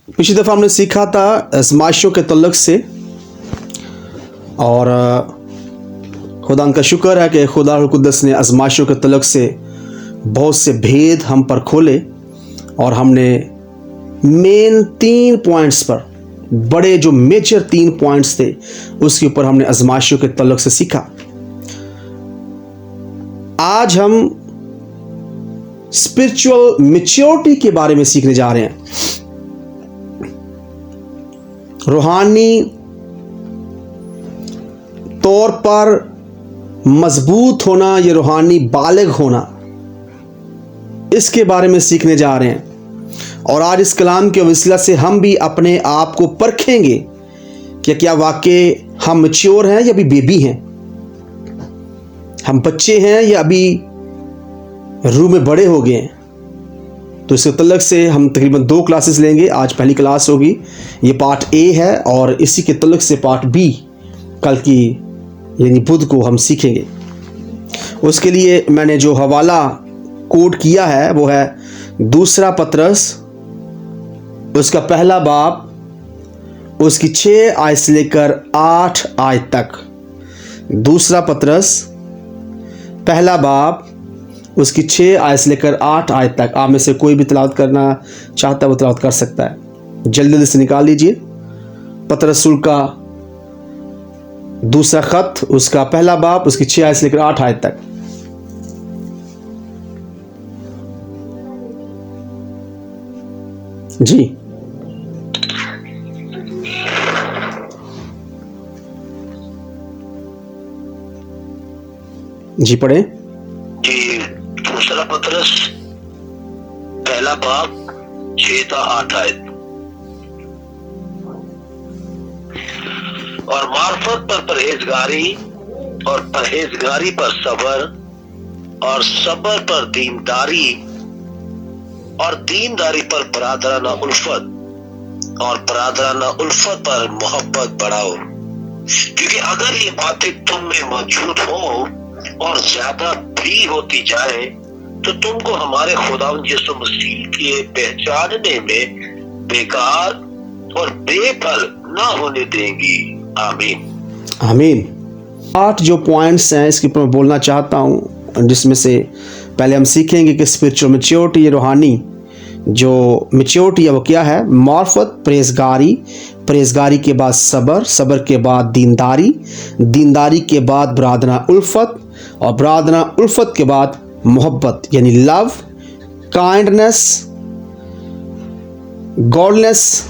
पिछली दफ़ा हमने सीखा था आजमाइशों के तल्लुक से, और खुदा का शुक्र है कि खुदा कुद्दस ने आजमाइशों के तल्लुक से बहुत से भेद हम पर खोले, और हमने मेन 3 पॉइंट्स पर, बड़े जो मेजर 3 पॉइंट्स थे, उसके ऊपर हमने आजमाइशों के तल्लुक से सीखा। आज हम स्पिरिचुअल मैच्योरिटी के बारे में सीखने जा रहे हैं। रूहानी तौर पर मजबूत होना या रूहानी बालिग होना, इसके बारे में सीखने जा रहे हैं। और आज इस कलाम के वसीला से हम भी अपने आप को परखेंगे कि क्या वाकई हम मैच्योर हैं या अभी बेबी हैं, हम बच्चे हैं या अभी रूह में बड़े हो गए हैं। तो इसके तल्लुक से हम तकरीबन 2 क्लासेस लेंगे। आज पहली क्लास होगी, ये पार्ट ए है, और इसी के तल्लुक से पार्ट बी कल की यानी बुध को हम सीखेंगे। उसके लिए मैंने जो हवाला कोड किया है वो है 2 पतरस, उसका पहला बाब, उसकी 6 आयत से लेकर 8 आयत तक। 2 पतरस पहला बाब, उसकी 6 आयत से लेकर 8 आयत तक। आप में से कोई भी तिलावत करना चाहता है वो तिलावत कर सकता है। जल्दी से निकाल लीजिए। पतरस रसूल का 2 खत, उसका पहला बाब, उसकी 6 आयत से लेकर 8 आयत तक। जी जी पढ़े। जी, 2 पतरस पहला बाब 6 से 8 आयत। और मार्फत पर परहेजगारी, और परहेजगारी पर सबर, और सबर पर दीनदारी, और दीनदारी पर बरादराना उल्फत, और बरादराना उल्फत पर मोहब्बत बढ़ाओ। क्योंकि अगर ये बातें तुम में मौजूद हो और ज्यादा भी होती जाए तो तुमको हमारे खुदावंद यीशु मसीह के पहचानने में बेकार और बेफल ना होने देंगी। आमीन आमीन। 8 जो पॉइंट्स हैं इसके ऊपर मैं बोलना चाहता हूँ, जिसमें से पहले हम सीखेंगे कि स्पिरिचुअल मैच्योरिटी, रूहानी जो मैच्योरिटी है वो क्या है। मार्फत, परहेजगारी, परहेजगारी के बाद सबर, सबर के बाद दीनदारी, दीनदारी के बाद बरादराना उल्फत, और बरादराना उल्फत के बाद मोहब्बत यानी love, kindness, goodness,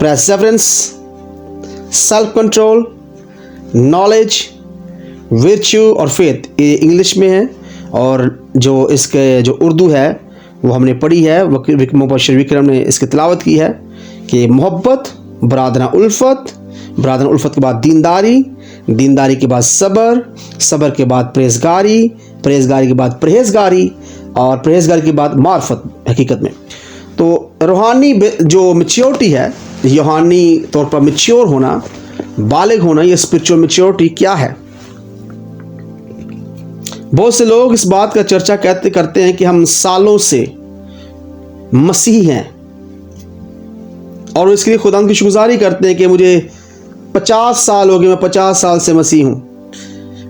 perseverance, self control, knowledge, virtue और फेथ। ये इंग्लिश में है, और जो इसके जो उर्दू है वो हमने पढ़ी है। मुबशर विक्रम ने इसकी तिलावत की है कि मोहब्बत, बरादराना उल्फत, बरादराना उल्फत के बाद दीनदारी, दीनदारी के बाद सबर, सबर के बाद परहेजगारी, परहेजगारी के बाद परहेजगारी, और परहेजगारी के बाद मार्फत। हकीकत में तो रूहानी जो मैच्योरिटी है, रूहानी तौर पर मैच्योर होना, बालिग होना, ये स्पिरिचुअल मैच्योरिटी क्या है। बहुत से लोग इस बात का चर्चा करते हैं कि हम सालों से मसीह हैं, और इसके लिए खुदा की शुक्रगुजारी करते हैं कि मुझे 50 साल हो गए, मैं 50 साल से मसीह हूं।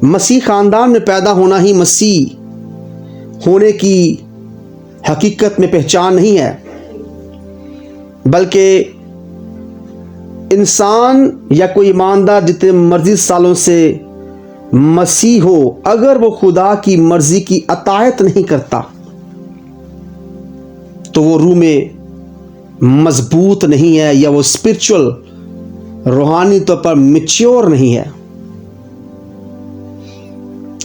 मसीह खानदान में पैदा होना ही मसीह होने की हकीकत में पहचान नहीं है, बल्कि इंसान या कोई ईमानदार जितने मर्जी सालों से मसीह हो, अगर वो खुदा की मर्जी की अतायत नहीं करता तो वो रूह में मजबूत नहीं है, या वो स्पिरिचुअल रूहानी तौर पर मैच्योर नहीं है।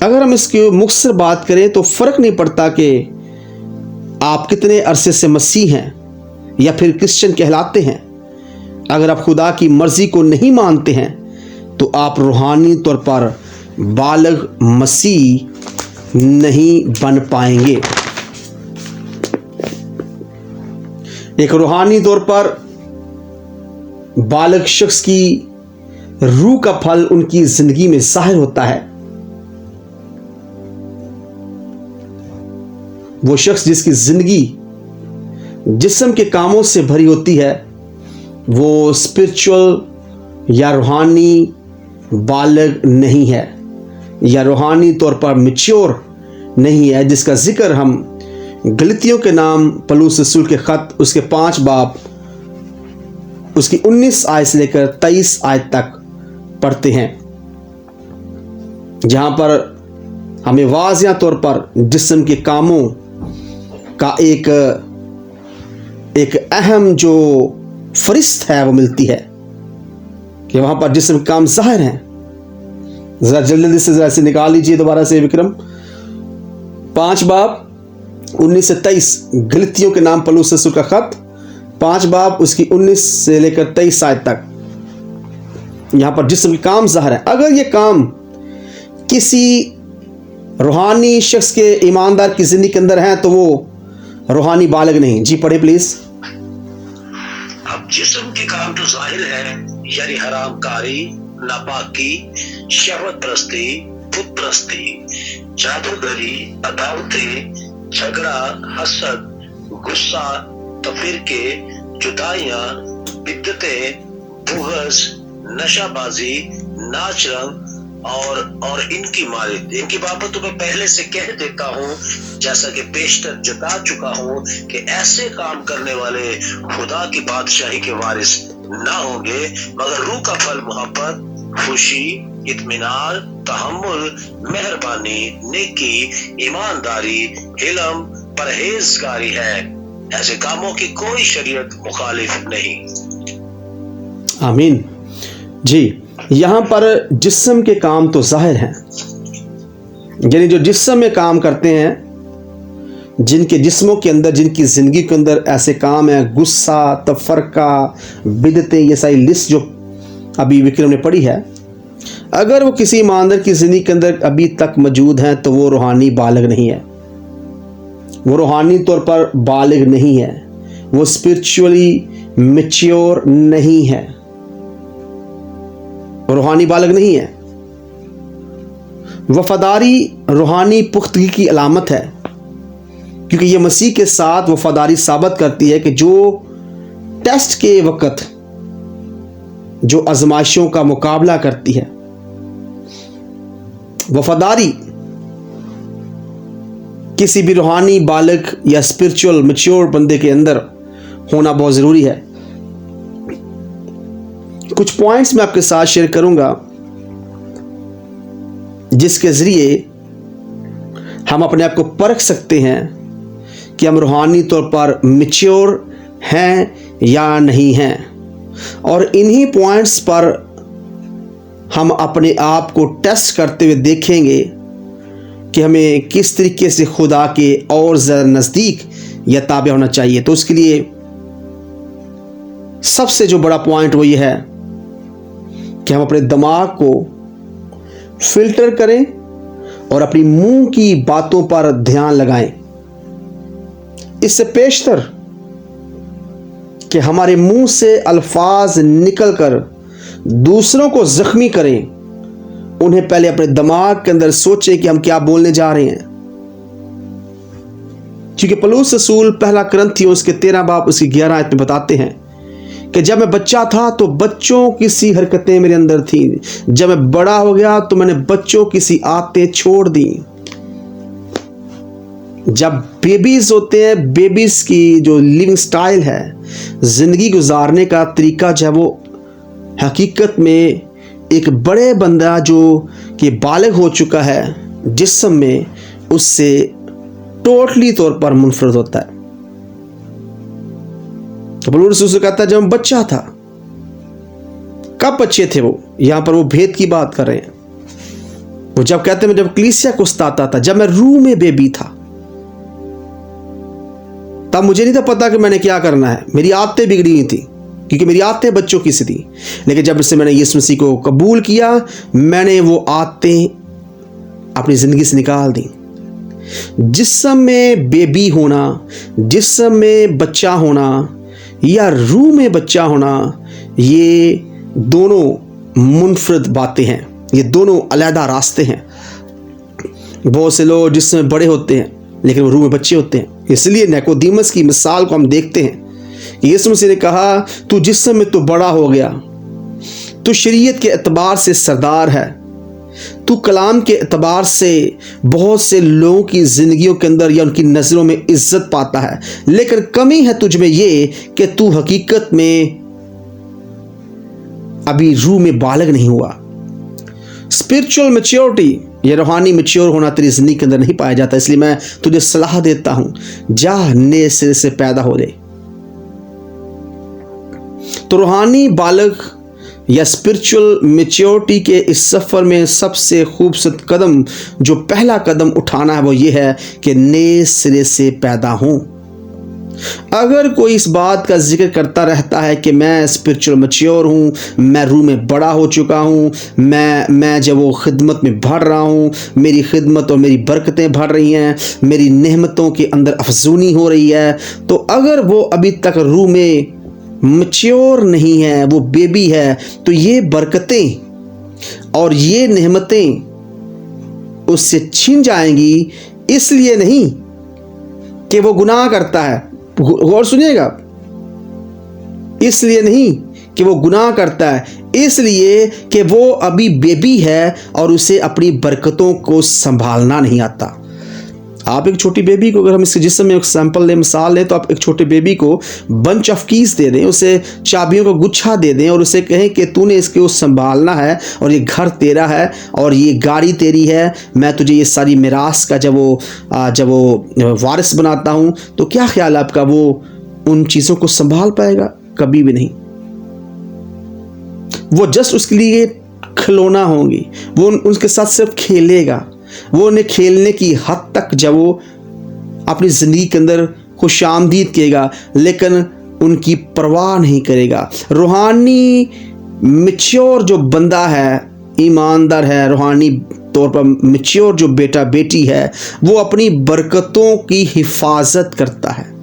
अगर हम इसकी मुख्तसर बात करें तो फर्क नहीं पड़ता कि आप कितने अरसे से मसीह हैं या फिर क्रिश्चियन कहलाते हैं। अगर आप खुदा की मर्जी को नहीं मानते हैं तो आप रूहानी तौर पर बालिग मसीह नहीं बन पाएंगे। एक रूहानी तौर पर बालिग शख्स की रूह का फल उनकी जिंदगी में जाहिर होता है। वो शख्स जिसकी जिंदगी जिस्म के कामों से भरी होती है वो स्पिरिचुअल या रूहानी बालग नहीं है या रूहानी तौर पर मैच्योर नहीं है, जिसका जिक्र हम गलतियों के नाम पौलुस रसूल के ख़त उसके 5 बाब उसकी 19 आयत से लेकर 23 आयत तक पढ़ते हैं, जहाँ पर हमें वाज़िया तौर पर जिस्म के कामों का एक अहम जो फरिस्त है वो मिलती है कि वहाँ पर जिस्म काम ज़ाहिर हैं। ज़रा जल्दी से निकाल लीजिए दोबारा से विक्रम, 5 बाब 19 से 23 गलतियों के नाम पौलुस रसूल का ख़त 5 बाब उसकी 19 से लेकर 23 आयत तक। यहाँ पर जिस्म के काम ज़ाहिर है। अगर ये काम किसी रूहानी शख्स के ईमानदार की ज़िंदगी के अंदर है तो वो रूहानी बालग नहीं। जी पढ़े प्लीज़। अब जिस्म के काम तो जाहिर है, यानी हरामकारी, नापाकी, शहवत परस्ती, बुत परस्ती, जादूगरी, अदावतें, झगड़ा, हसद, गुस्सा, तफरीके, जुदाइयां, बिद्दतें, बुग़्ज़, नशाबाजी, नाच रंग और इनकी बाबत तो मैं पहले से कह देता हूँ, जैसा कि पेशतर जता चुका हूँ कि ऐसे काम करने वाले खुदा की बादशाही के वारिस ना होंगे, मगर रूह का फल मोहब्बत, खुशी, इत्मीनान, तहम्मुल, मेहरबानी, नेकी, ईमानदारी, हिलम, परहेजगारी है। ऐसे कामों की कोई शरीयत मुखालिफ नहीं। आमीन। जी, यहाँ पर जिस्म के काम तो जाहिर हैं, यानी जो जिस्म में काम करते हैं, जिनके जिस्मों के अंदर, जिनकी ज़िंदगी के अंदर ऐसे काम है, गुस्सा, तफरका, बिदतें, ये सारी लिस्ट जो अभी विक्रम ने पढ़ी है, अगर वो किसी ईमानदार की ज़िंदगी के अंदर अभी तक मौजूद हैं तो वो रूहानी बालग नहीं है, वो रूहानी तौर पर बालिग नहीं है, वो स्पिरिचुअली मैच्योर नहीं है, रूहानी बालग नहीं है। वफादारी रूहानी पुख्तगी की अलामत है, क्योंकि ये मसीह के साथ वफादारी साबित करती है कि जो टेस्ट के वक़्त जो आजमाइशों का मुकाबला करती है, वफादारी किसी भी रूहानी बालग या स्पिरिचुअल मैच्योर बंदे के अंदर होना बहुत ज़रूरी है। कुछ पॉइंट्स मैं आपके साथ शेयर करूंगा जिसके ज़रिए हम अपने आप को परख सकते हैं कि हम रूहानी तौर पर मैच्योर हैं या नहीं हैं, और इन्हीं पॉइंट्स पर हम अपने आप को टेस्ट करते हुए देखेंगे कि हमें किस तरीके से खुदा के और ज़्यादा नज़दीक या ताबे होना चाहिए। तो उसके लिए सबसे जो बड़ा पॉइंट वो ये है कि हम अपने दिमाग को फिल्टर करें और अपनी मुंह की बातों पर ध्यान लगाएं। इससे पेशतर कि हमारे मुंह से अल्फाज निकलकर दूसरों को जख्मी करें, उन्हें पहले अपने दिमाग के अंदर सोचें कि हम क्या बोलने जा रहे हैं। क्योंकि पौलुस रसूल पहला कुरिन्थियों उसके 13 बाब उसकी 11 आयत में बताते हैं कि जब मैं बच्चा था तो बच्चों की सी हरकतें मेरे अंदर थी, जब मैं बड़ा हो गया तो मैंने बच्चों की सी आदतें छोड़ दी। जब बेबीज होते हैं, बेबीज की जो लिविंग स्टाइल है, जिंदगी गुजारने का तरीका जो है, वो हकीकत में एक बड़े बंदा जो कि बालिग हो चुका है जिस्म में, उससे टोटली तौर पर मुनफरद होता है। पौलुस रसूल कहता है जब मैं बच्चा था, कब बच्चे थे वो, यहां पर वो भेद की बात कर रहे हैं। वो जब कहते हैं मैं जब कलीसिया को सताता था, जब मैं रूह में बेबी था, तब मुझे नहीं था पता कि मैंने क्या करना है, मेरी आदतें बिगड़ी हुई थी, क्योंकि मेरी आदतें बच्चों की सी थी। लेकिन जब से मैंने यीशु मसीह को कबूल किया, मैंने वो आदतें अपनी ज़िंदगी से निकाल दी। जिस्म में बेबी होना, जिस्म में बच्चा होना या रूह में बच्चा होना, ये दोनों मुनफरद बातें हैं, ये दोनों अलहदा रास्ते हैं। बहुत से लोग जिसमें बड़े होते हैं लेकिन वो रूह में बच्चे होते हैं। इसलिए निकोदेमुस की मिसाल को हम देखते हैं कि यीशु मसीह ने कहा, तू जिस्म में तो बड़ा हो गया, तू शरीयत के एतबार से सरदार है, तू कलाम के एतबार से बहुत से लोगों की जिंदगियों के अंदर या उनकी नज़रों में इज्जत पाता है, लेकिन कमी है तुझ में ये कि तू हकीकत में अभी रूह में बालग नहीं हुआ। स्पिरिचुअल मैच्योरिटी या रूहानी मैच्योर होना तेरी जिंदगी के अंदर नहीं पाया जाता। इसलिए मैं तुझे सलाह देता हूं, जा नए सिरे से पैदा हो ले। तो रूहानी बालग या स्पिरिचुअल मैच्योरिटी के इस सफ़र में सबसे खूबसूरत कदम, जो पहला कदम उठाना है, वो ये है कि नए सिरे से पैदा हों। अगर कोई इस बात का जिक्र करता रहता है कि मैं स्पिरिचुअल मैच्योर हूँ, मैं रूह में बड़ा हो चुका हूँ, मैं जब वो खिदमत में बढ़ रहा हूँ, मेरी खिदमत और मेरी बरकतें बढ़ रही हैं, मेरी नेमतों के अंदर अफजूनी हो रही है, तो अगर वो अभी तक रूह में मैच्योर नहीं है, वो बेबी है, तो ये बरकतें और ये नेमतें उससे छीन जाएंगी। इसलिए नहीं कि वो गुनाह करता है, गौर सुनिएगा, इसलिए नहीं कि वो गुनाह करता है, इसलिए कि वो अभी बेबी है और उसे अपनी बरकतों को संभालना नहीं आता। आप एक छोटी बेबी को, अगर हम इसके जिस्म में एक सैंपल लें, मिसाल लें, तो आप एक छोटे बेबी को बंच ऑफ कीज दे दें, उसे चाबियों का गुच्छा दे दें और उसे कहें कि तूने इसको संभालना है और ये घर तेरा है और ये गाड़ी तेरी है, मैं तुझे ये सारी मिरास का जब वो वारिस बनाता हूँ, तो क्या ख्याल है आपका, वो उन चीज़ों को संभाल पाएगा? कभी भी नहीं। वो जस्ट उसके लिए खिलौना होंगी, वो उनके साथ सिर्फ खेलेगा, वो उन्हें खेलने की हद तक जब वो अपनी ज़िंदगी के अंदर खुशामदीद करेगा, लेकिन उनकी परवाह नहीं करेगा। रूहानी मैच्योर जो बंदा है, ईमानदार है, रूहानी तौर पर मैच्योर जो बेटा बेटी है, वो अपनी बरकतों की हिफाजत करता है।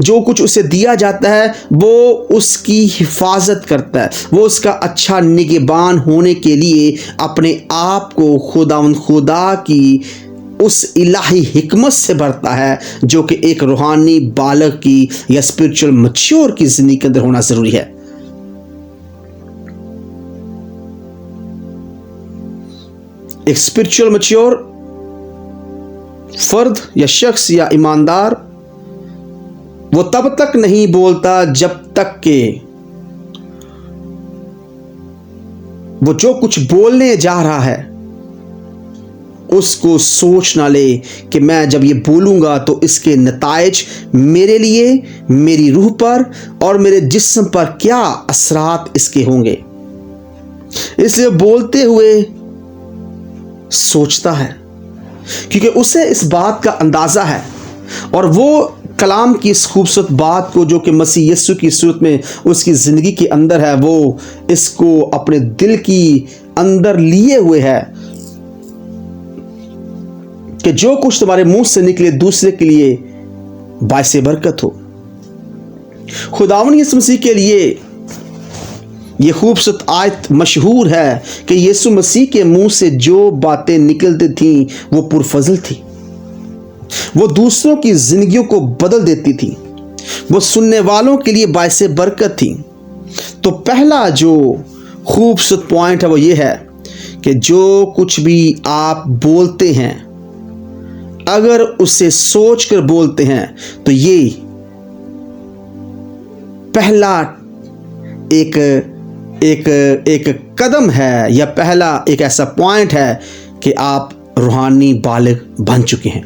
जो कुछ उसे दिया जाता है वो उसकी हिफाजत करता है, वो उसका अच्छा निगहबान होने के लिए अपने आप को खुदा की उस इलाही हिकमत से भरता है, जो कि एक रूहानी बालक की या स्पिरिचुअल मैच्योर की जिंदगी के अंदर होना जरूरी है। एक स्पिरिचुअल मैच्योर फर्द या शख्स या ईमानदार वो तब तक नहीं बोलता जब तक कि वो जो कुछ बोलने जा रहा है उसको सोच ना ले कि मैं जब ये बोलूंगा तो इसके नताइज मेरे लिए, मेरी रूह पर और मेरे जिस्म पर क्या असरात इसके होंगे। इसलिए बोलते हुए सोचता है, क्योंकि उसे इस बात का अंदाजा है और वो कलाम की इस खूबसूरत बात को जो कि मसीह यीशु की सूरत में उसकी ज़िंदगी के अंदर है, वो इसको अपने दिल की अंदर लिए हुए है कि जो कुछ तुम्हारे मुंह से निकले दूसरे के लिए बाइसे बरकत हो। खुदावंद यीशु मसीह के लिए ये खूबसूरत आयत मशहूर है कि यीशु मसीह के मुंह से जो बातें निकलती थीं वो पुरफजल थी, वो दूसरों की जिंदगियों को बदल देती थी, वो सुनने वालों के लिए बाइसे बरकत थी। तो पहला जो खूबसूरत पॉइंट है वो ये है कि जो कुछ भी आप बोलते हैं, अगर उसे सोच कर बोलते हैं तो ये पहला एक कदम है या पहला एक ऐसा पॉइंट है कि आप रूहानी बालिग बन चुके हैं,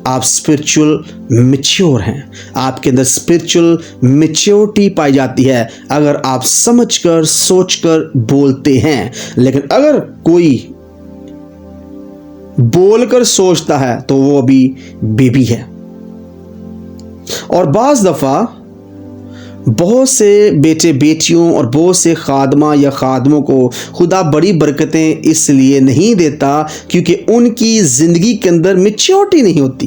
आप स्पिरिचुअल मैच्योर हैं, आपके अंदर स्पिरिचुअल मैच्योरिटी पाई जाती है अगर आप समझकर सोचकर बोलते हैं। लेकिन अगर कोई बोलकर सोचता है तो वो अभी बेबी है। और बाज़ दफ़ा बहुत से बेटे बेटियों और बहुत से खादमा या खादमों को खुदा बड़ी बरकतें इसलिए नहीं देता क्योंकि उनकी ज़िंदगी के अंदर मैच्योरिटी नहीं होती,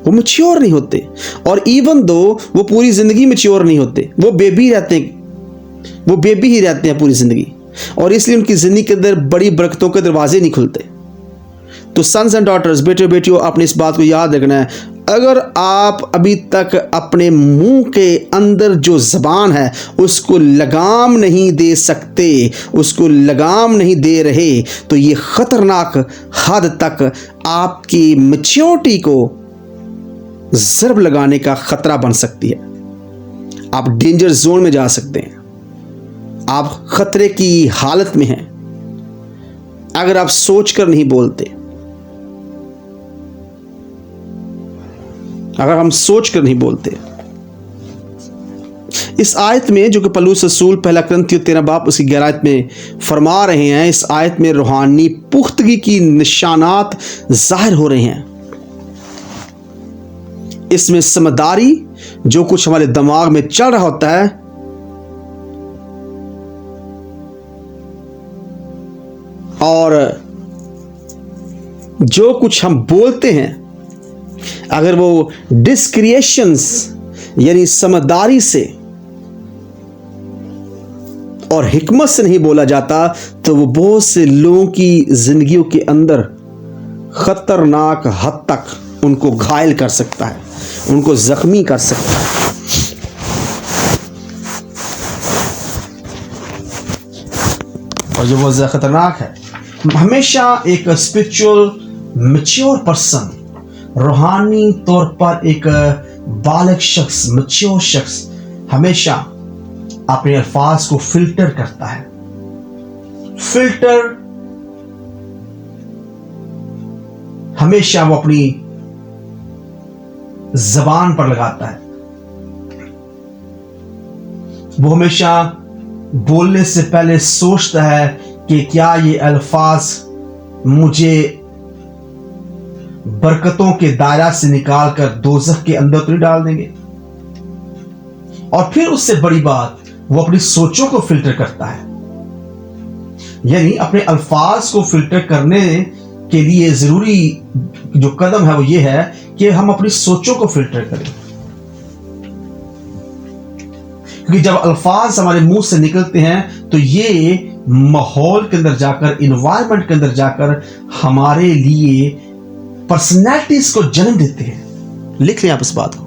वो मैच्योर नहीं होते। और इवन दो वो पूरी ज़िंदगी मैच्योर नहीं होते, वो बेबी रहते हैं, वो बेबी ही रहते हैं पूरी ज़िंदगी। और इसलिए उनकी ज़िंदगी के अंदर बड़ी बरकतों के दरवाजे नहीं खुलते। तो सन्स एंड डॉटर्स, बेटे बेटियों, आपने इस बात को याद रखना है। अगर आप अभी तक अपने मुंह के अंदर जो ज़बान है उसको लगाम नहीं दे सकते, उसको लगाम नहीं दे रहे, तो ये ख़तरनाक हद तक आपकी मैच्योरिटी को ज़रब लगाने का ख़तरा बन सकती है। आप डेंजर जोन में जा सकते हैं, आप ख़तरे की हालत में हैं अगर आप सोचकर नहीं बोलते। अगर हम सोचकर नहीं बोलते। इस आयत में जो कि पौलुस रसूल पहला कुरिन्थियों 13 बाब उसकी 11 आयत में फरमा रहे हैं, इस आयत में रूहानी पुख्तगी की निशानात जाहिर हो रहे हैं। इसमें समझदारी, जो कुछ हमारे दिमाग में चल रहा होता है, और जो कुछ हम बोलते हैं, अगर वो डिस्क्रिएशंस यानी समझदारी से और हिकमत से नहीं बोला जाता, तो वो बहुत से लोगों की जिंदगियों के अंदर खतरनाक हद तक उनको घायल कर सकता है, उनको जख्मी कर सकता है। और जो बहुत खतरनाक है, हमेशा एक स्पिरिचुअल मैच्योर पर्सन, रूहानी तौर पर एक बालिग शख्स, मैच्योर शख्स हमेशा अपने अल्फाज को फिल्टर करता है। फिल्टर हमेशा वो अपनी जबान पर लगाता है। वो हमेशा बोलने से पहले सोचता है कि क्या ये अल्फाज मुझे बरकतों के दायरा से निकालकर दोज़ख के अंदर तो नहीं डाल देंगे। और फिर उससे बड़ी बात, वो अपनी सोचों को फिल्टर करता है। यानी अपने अल्फाज को फिल्टर करने के लिए जरूरी जो कदम है वो ये है कि हम अपनी सोचों को फिल्टर करें। क्योंकि जब अल्फाज हमारे मुंह से निकलते हैं तो ये माहौल के अंदर जाकर, इन्वायरमेंट के अंदर जाकर हमारे लिए पर्सनैलिटीज को जन्म देते हैं। लिख लें आप इस बात को।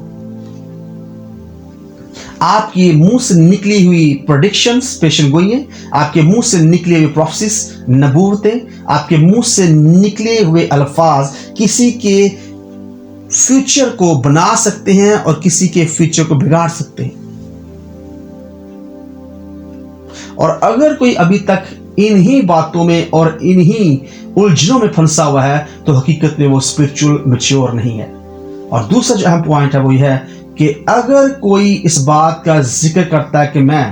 आपके मुंह से निकली हुई प्रेडिक्शंस पेशन गोई हैं, आपके मुंह से निकले हुए प्रोफेसीज, नबूवतें, आपके मुंह से निकले हुए अल्फाज किसी के फ्यूचर को बना सकते हैं और किसी के फ्यूचर को बिगाड़ सकते हैं। और अगर कोई अभी तक इन्हीं बातों में और इन्हीं उलझनों में फंसा हुआ है तो हकीकत में वो स्पिरिचुअल मैच्योर नहीं है। और दूसरा जो अहम पॉइंट है वो ये है कि अगर कोई इस बात का जिक्र करता है कि मैं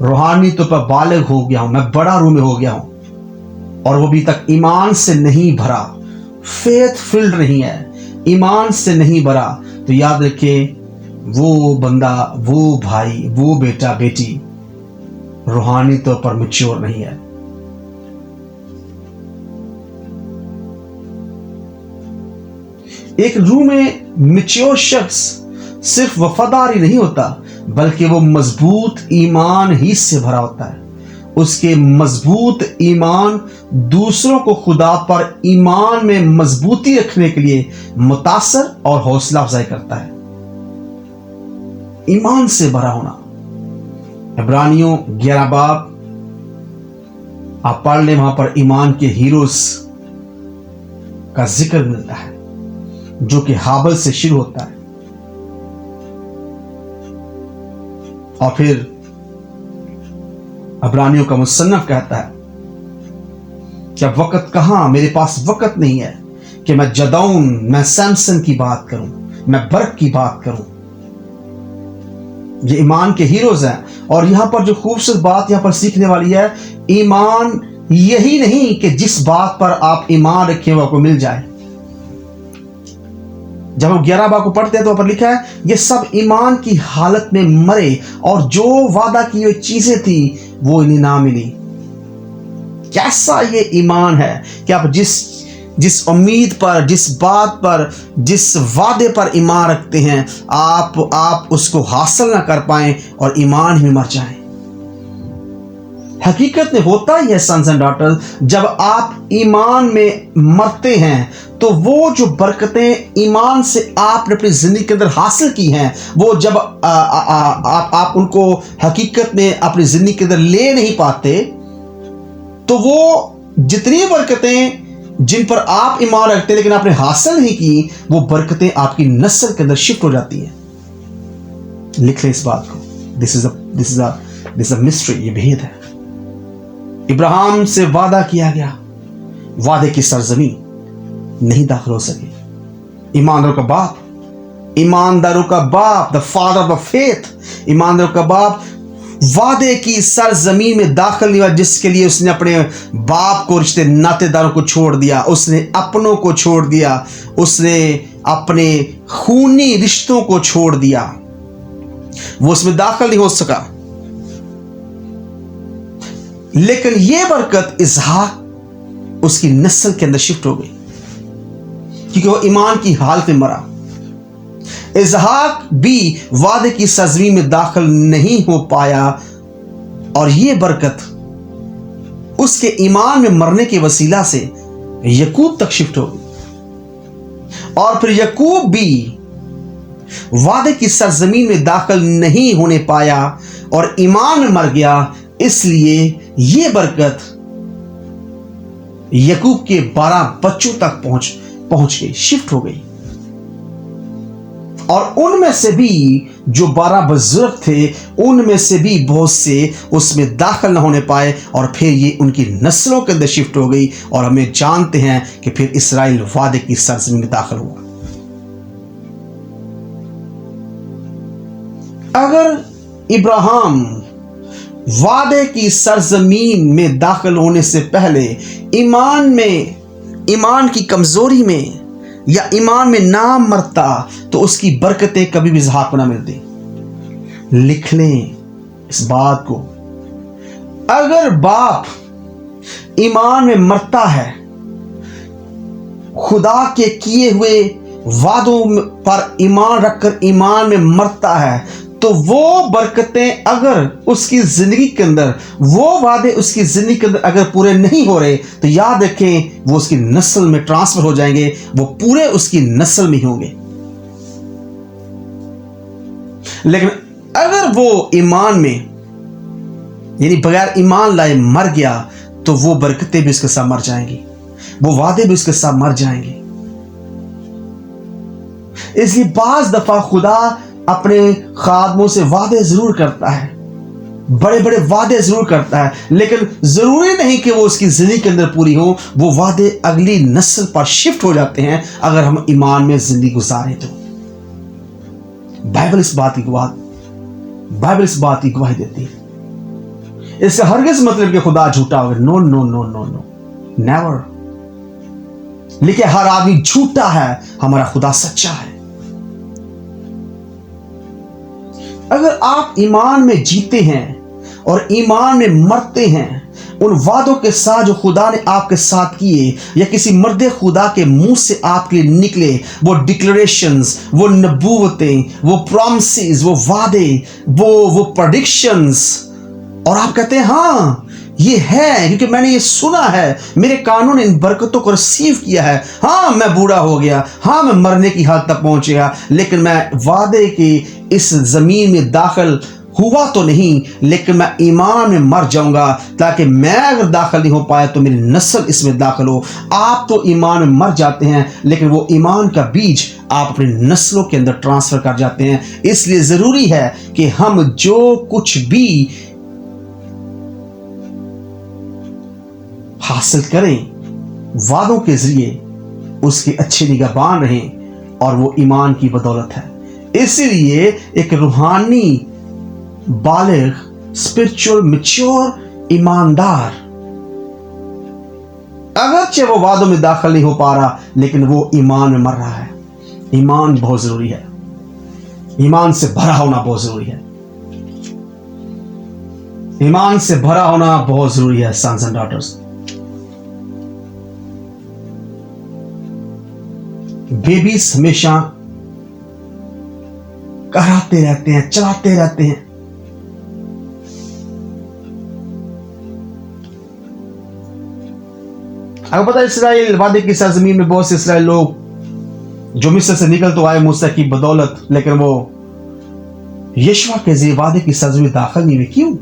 रूहानी तौर पर बालिग हो गया हूं, मैं बड़ा रूह में हो गया हूं, और वो अभी तक ईमान से नहीं भरा, फेथ फिल्ड नहीं है, ईमान से नहीं भरा, तो याद रखें वो बंदा, वो भाई, वो बेटा बेटी रूहानी तौर पर मैच्योर नहीं है। एक रूह में मैच्योर शख्स सिर्फ वफादारी नहीं होता बल्कि वो मजबूत ईमान ही से भरा होता है। उसके मजबूत ईमान दूसरों को खुदा पर ईमान में मजबूती रखने के लिए मुतासर और हौसला अफजाई करता है। ईमान से भरा होना। इब्रानियों 11 बाब आप पढ़ लें, वहां पर ईमान के हीरोज का जिक्र मिलता है जो कि हाबल से शुरू होता है और फिर इब्रानियों का मुसन्नफ कहता है कि अब वक्त कहां, मेरे पास वक्त नहीं है कि मैं जदौन, मैं सैमसन की बात करूं, मैं बर्क की बात करूं। ये ईमान के हीरोज हैं। और यहां पर जो खूबसूरत बात यहां पर सीखने वाली है, ईमान यही नहीं कि जिस बात पर आप ईमान रखें वो आपको मिल जाए। जब हम 11 बाब को पढ़ते हैं तो वहां पर लिखा है ये सब ईमान की हालत में मरे और जो वादा की हुई चीजें थी वो इन्हें ना मिली। कैसा ये ईमान है कि आप जिस उम्मीद पर, जिस बात पर, जिस वादे पर ईमान रखते हैं, आप उसको हासिल ना कर पाएं और ईमान ही मर जाएं। हकीकत में होता ही है सन्स एंड डॉटर्स, जब आप ईमान में मरते हैं तो वो जो बरकतें ईमान से आपने अपनी जिंदगी के अंदर हासिल की हैं, वो जब आप उनको हकीकत में अपनी जिंदगी के अंदर ले नहीं पाते, तो वो जितनी बरकतें जिन पर आप ईमान रखते हैं लेकिन आपने हासिल नहीं की, वो बरकतें आपकी नस्ल के अंदर शिफ्ट हो जाती हैं। लिख लें इस बात को। दिस इज अ मिस्ट्री, ये भेद है। इब्राहिम से वादा किया गया, वादे की सरजमीन नहीं दाखिल हो सके। ईमानदारों का बाप, द फादर ऑफ फेथ, ईमानदारों का बाप वादे की सरजमीन में दाखिल नहीं हुआ, जिसके लिए उसने अपने बाप को, रिश्ते नातेदारों को छोड़ दिया, उसने अपनों को छोड़ दिया, उसने अपने खूनी रिश्तों को छोड़ दिया, वो उसमें दाखिल नहीं हो सका। लेकिन यह बरकत इसहाक उसकी नस्ल के अंदर शिफ्ट हो गई, क्योंकि वो ईमान की हालत में मरा। इसहाक भी वादे की सरजमीन में दाखिल नहीं हो पाया, और यह बरकत उसके ईमान में मरने के वसीला से यकूब तक शिफ्ट हो गई। और फिर यकूब भी वादे की सरजमीन में दाखिल नहीं होने पाया और ईमान में मर गया, इसलिए यह बरकत यकूब के 12 बच्चों तक पहुंच गई, शिफ्ट हो गई। और उनमें से भी जो 12 बुजुर्ग थे, उनमें से भी बहुत से उसमें दाखिल न होने पाए, और फिर ये उनकी नस्लों के अंदर शिफ्ट हो गई। और हमें जानते हैं कि फिर इसराइल वादे की सरजमीन में दाखिल हुआ। अगर इब्राहिम वादे की सरजमीन में दाखिल होने से पहले ईमान की कमजोरी में या ईमान में ना मरता, तो उसकी बरकतें कभी भी इसहाक को ना मिलती। लिख लें इस बात को। अगर बाप ईमान में मरता है, खुदा के किए हुए वादों पर ईमान रखकर ईमान में मरता है, तो वो बरकतें अगर उसकी जिंदगी के अंदर, वो वादे उसकी जिंदगी के अंदर अगर पूरे नहीं हो रहे, तो याद रखें वो उसकी नस्ल में ट्रांसफर हो जाएंगे, वो पूरे उसकी नस्ल में होंगे। लेकिन अगर वो ईमान में यानी बगैर ईमान लाए मर गया, तो वो बरकतें भी उसके साथ मर जाएंगी, वो वादे भी उसके साथ मर जाएंगे। इसलिए बाज दफा खुदा अपने खादमों से वादे जरूर करता है, बड़े बड़े वादे जरूर करता है, लेकिन जरूरी नहीं कि वो उसकी जिंदगी के अंदर पूरी हो। वो वादे अगली नस्ल पर शिफ्ट हो जाते हैं अगर हम ईमान में जिंदगी गुजारें तो। बाइबल इस बात की गवाही देती है। इसका हरगिज मतलब कि खुदा झूठा होगा, no no no no no, never. लेकिन हर आदमी झूठा है, हमारा खुदा सच्चा है। अगर आप ईमान में जीते हैं और ईमान में मरते हैं, उन वादों के साथ जो खुदा ने आपके साथ किए या किसी मर्द खुदा के मुंह से आपके लिए निकले, वो डिक्लेरेशंस, वो नबूवतें, वो प्रॉमिसेस, वो वादे, वो प्रेडिक्शंस, और आप कहते हैं हाँ ये है क्योंकि मैंने ये सुना है, मेरे कानों ने इन बरकतों को रिसीव किया है। हाँ मैं बूढ़ा हो गया, हाँ मैं मरने की हालत तक पहुंच गया, लेकिन मैं वादे की इस जमीन में दाखिल हुआ तो नहीं, लेकिन मैं ईमान में मर जाऊंगा, ताकि मैं अगर दाखिल नहीं हो पाया तो मेरी नस्ल इसमें दाखिल हो। आप तो ईमान में मर जाते हैं, लेकिन वो ईमान का बीज आप अपनी नस्लों के अंदर ट्रांसफर कर जाते हैं। इसलिए जरूरी है कि हम जो कुछ भी हासिल करें वादों के जरिए उसकी अच्छी निगहबान रहें, और वो ईमान की बदौलत है। इसलिए एक रूहानी बालिग, स्पिरिचुअल मैच्योर ईमानदार, अगरचे वो वादों में दाखिल नहीं हो पा रहा, लेकिन वो ईमान में मर रहा है। ईमान बहुत जरूरी है, ईमान से भरा होना बहुत जरूरी है, ईमान से भरा होना बहुत जरूरी है। सन्स एंड डॉटर्स, बेबीज हमेशा कराते रहते हैं, चलाते रहते हैं, आपको पता है इसराइल वादे की सरजमीन में बहुत से इसराइल लोग जो मिस्र से निकल तो आए मूसा की बदौलत, लेकिन वो यशवा के वादे की सरजमीन दाखिल नहीं हुए। क्यों?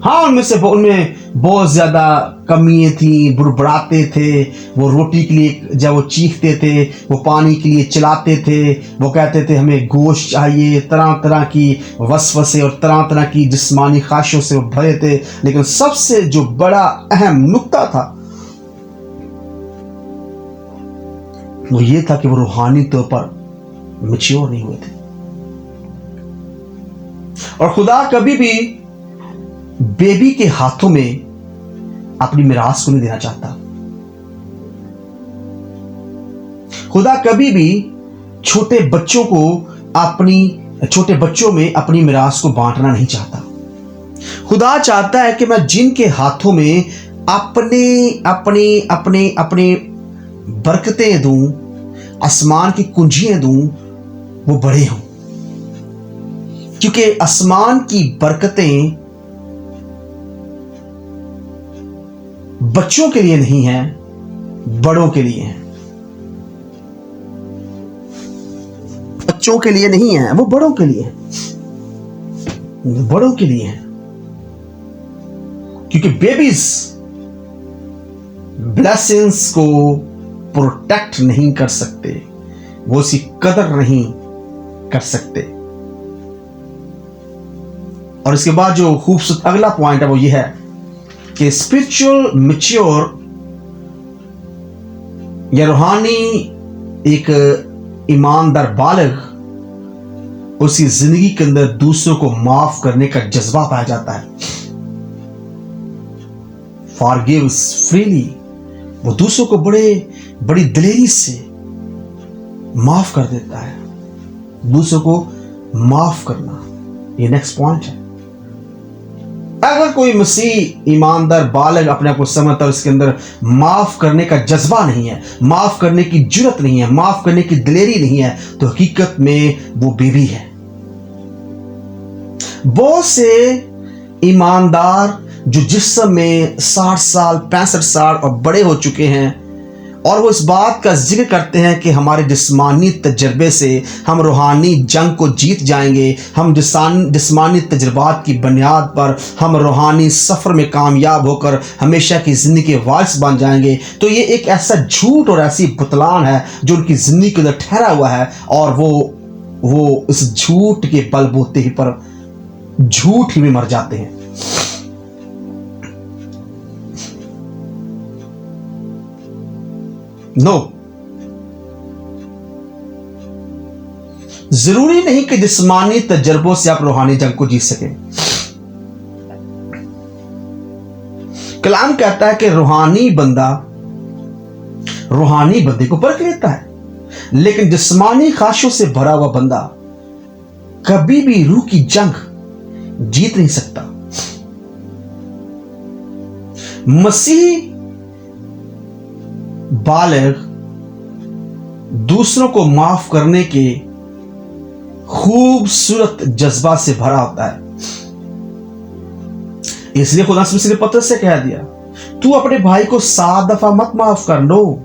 हाँ, उनमें बहुत ज्यादा कमियां थी, बुड़बुड़ाते थे, वो रोटी के लिए जब वो चीखते थे, वो पानी के लिए चिल्लाते थे, वो कहते थे हमें गोश्त चाहिए, तरह तरह की वसवसे और तरह तरह की जिस्मानी ख्वाहिशों से वो भरे थे। लेकिन सबसे जो बड़ा अहम नुक्ता था वो ये था कि वो रूहानी तौर पर मैच्योर नहीं हुए थे। और खुदा कभी भी बेबी के हाथों में अपनी मिरास को नहीं देना चाहता। खुदा कभी भी छोटे बच्चों में अपनी मिरास को बांटना नहीं चाहता। खुदा चाहता है कि मैं जिनके हाथों में अपने बरकतें दूं, आसमान की कुंजियां दूं, वो बड़े हों। क्योंकि आसमान की बरकतें बच्चों के लिए नहीं है, बड़ों के लिए है। बच्चों के लिए नहीं है, वो बड़ों के लिए है, बड़ों के लिए है। क्योंकि बेबीज ब्लेसिंग्स को प्रोटेक्ट नहीं कर सकते, वो उसकी कदर नहीं कर सकते। और इसके बाद जो खूबसूरत अगला पॉइंट है वो ये है कि स्पिरिचुअल मैच्योर या रूहानी एक ईमानदार बालिग उसकी जिंदगी के अंदर दूसरों को माफ करने का जज्बा पाया जाता है। फॉरगिव्स फ्रीली, वो दूसरों को बड़ी दिलेरी से माफ कर देता है। दूसरों को माफ करना, ये नेक्स्ट पॉइंट है। अगर कोई मसीह ईमानदार बालिग अपने आप को समझता है, उसके अंदर माफ करने का जज्बा नहीं है, माफ करने की जुर्रत नहीं है, माफ करने की दिलेरी नहीं है, तो हकीकत में वो बेबी है। बहुत से ईमानदार जो जिस्म में 60 साल 65 साल और बड़े हो चुके हैं, और वो इस बात का जिक्र करते हैं कि हमारे जिस्मानी तजर्बे से हम रूहानी जंग को जीत जाएंगे, हम जिस्मानी तजर्बात की बुनियाद पर हम रूहानी सफ़र में कामयाब होकर हमेशा की ज़िंदगी के वारिस बन जाएंगे। तो ये एक ऐसा झूठ और ऐसी बुतलान है जो उनकी ज़िंदगी के अंदर ठहरा हुआ है, और वो इस झूठ के बलबूते ही पर झूठ ही में मर जाते हैं। नो, जरूरी नहीं कि जिस्मानी तजर्बों से आप रूहानी जंग को जीत सकें। कलाम कहता है कि रूहानी बंदे को परख लेता है, लेकिन जिस्मानी ख्वाहिशों से भरा हुआ बंदा कभी भी रूह की जंग जीत नहीं सकता। मसीह बालिग दूसरों को माफ करने के खूबसूरत जज्बा से भरा होता है। इसलिए खुदा ने पत्र से कह दिया, तू अपने भाई को 7 दफा मत माफ कर लो,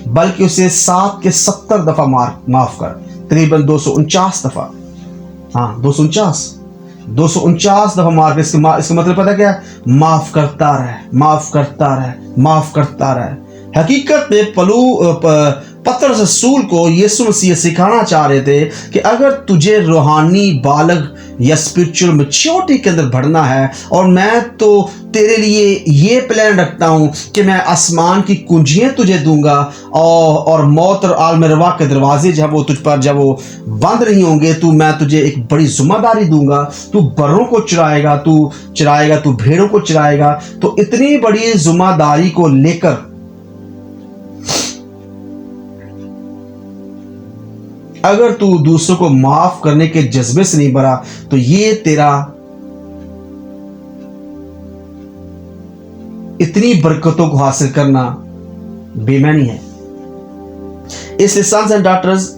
बल्कि उसे 7 के 70 दफा माफ कर, तकरीबन 249 दफा। हाँ, 249 दफा मार के। इसका मतलब पता क्या? माफ करता रहे। हकीकत में पतरस रसूल को यीशु मसीह सिखाना चाह रहे थे कि अगर तुझे रूहानी बालग या स्पिरिचुअल मैच्योरिटी के अंदर बढ़ना है, और मैं तो तेरे लिए ये प्लान रखता हूं कि मैं आसमान की कुंजियां तुझे दूंगा, और मौत और आलम रवा के दरवाजे जब वो तुझ पर जब वो बंद नहीं होंगे, मैं तुझे एक बड़ी जिम्मेदारी दूंगा। तू बर्रों को चराएगा, तू भेड़ों को चराएगा। तो इतनी बड़ी जिम्मेदारी को लेकर अगर तू दूसरों को माफ करने के जज्बे से नहीं भरा, तो ये तेरा इतनी बरकतों को हासिल करना बेमानी है। इसलिए सन्स एंड डॉटर्स,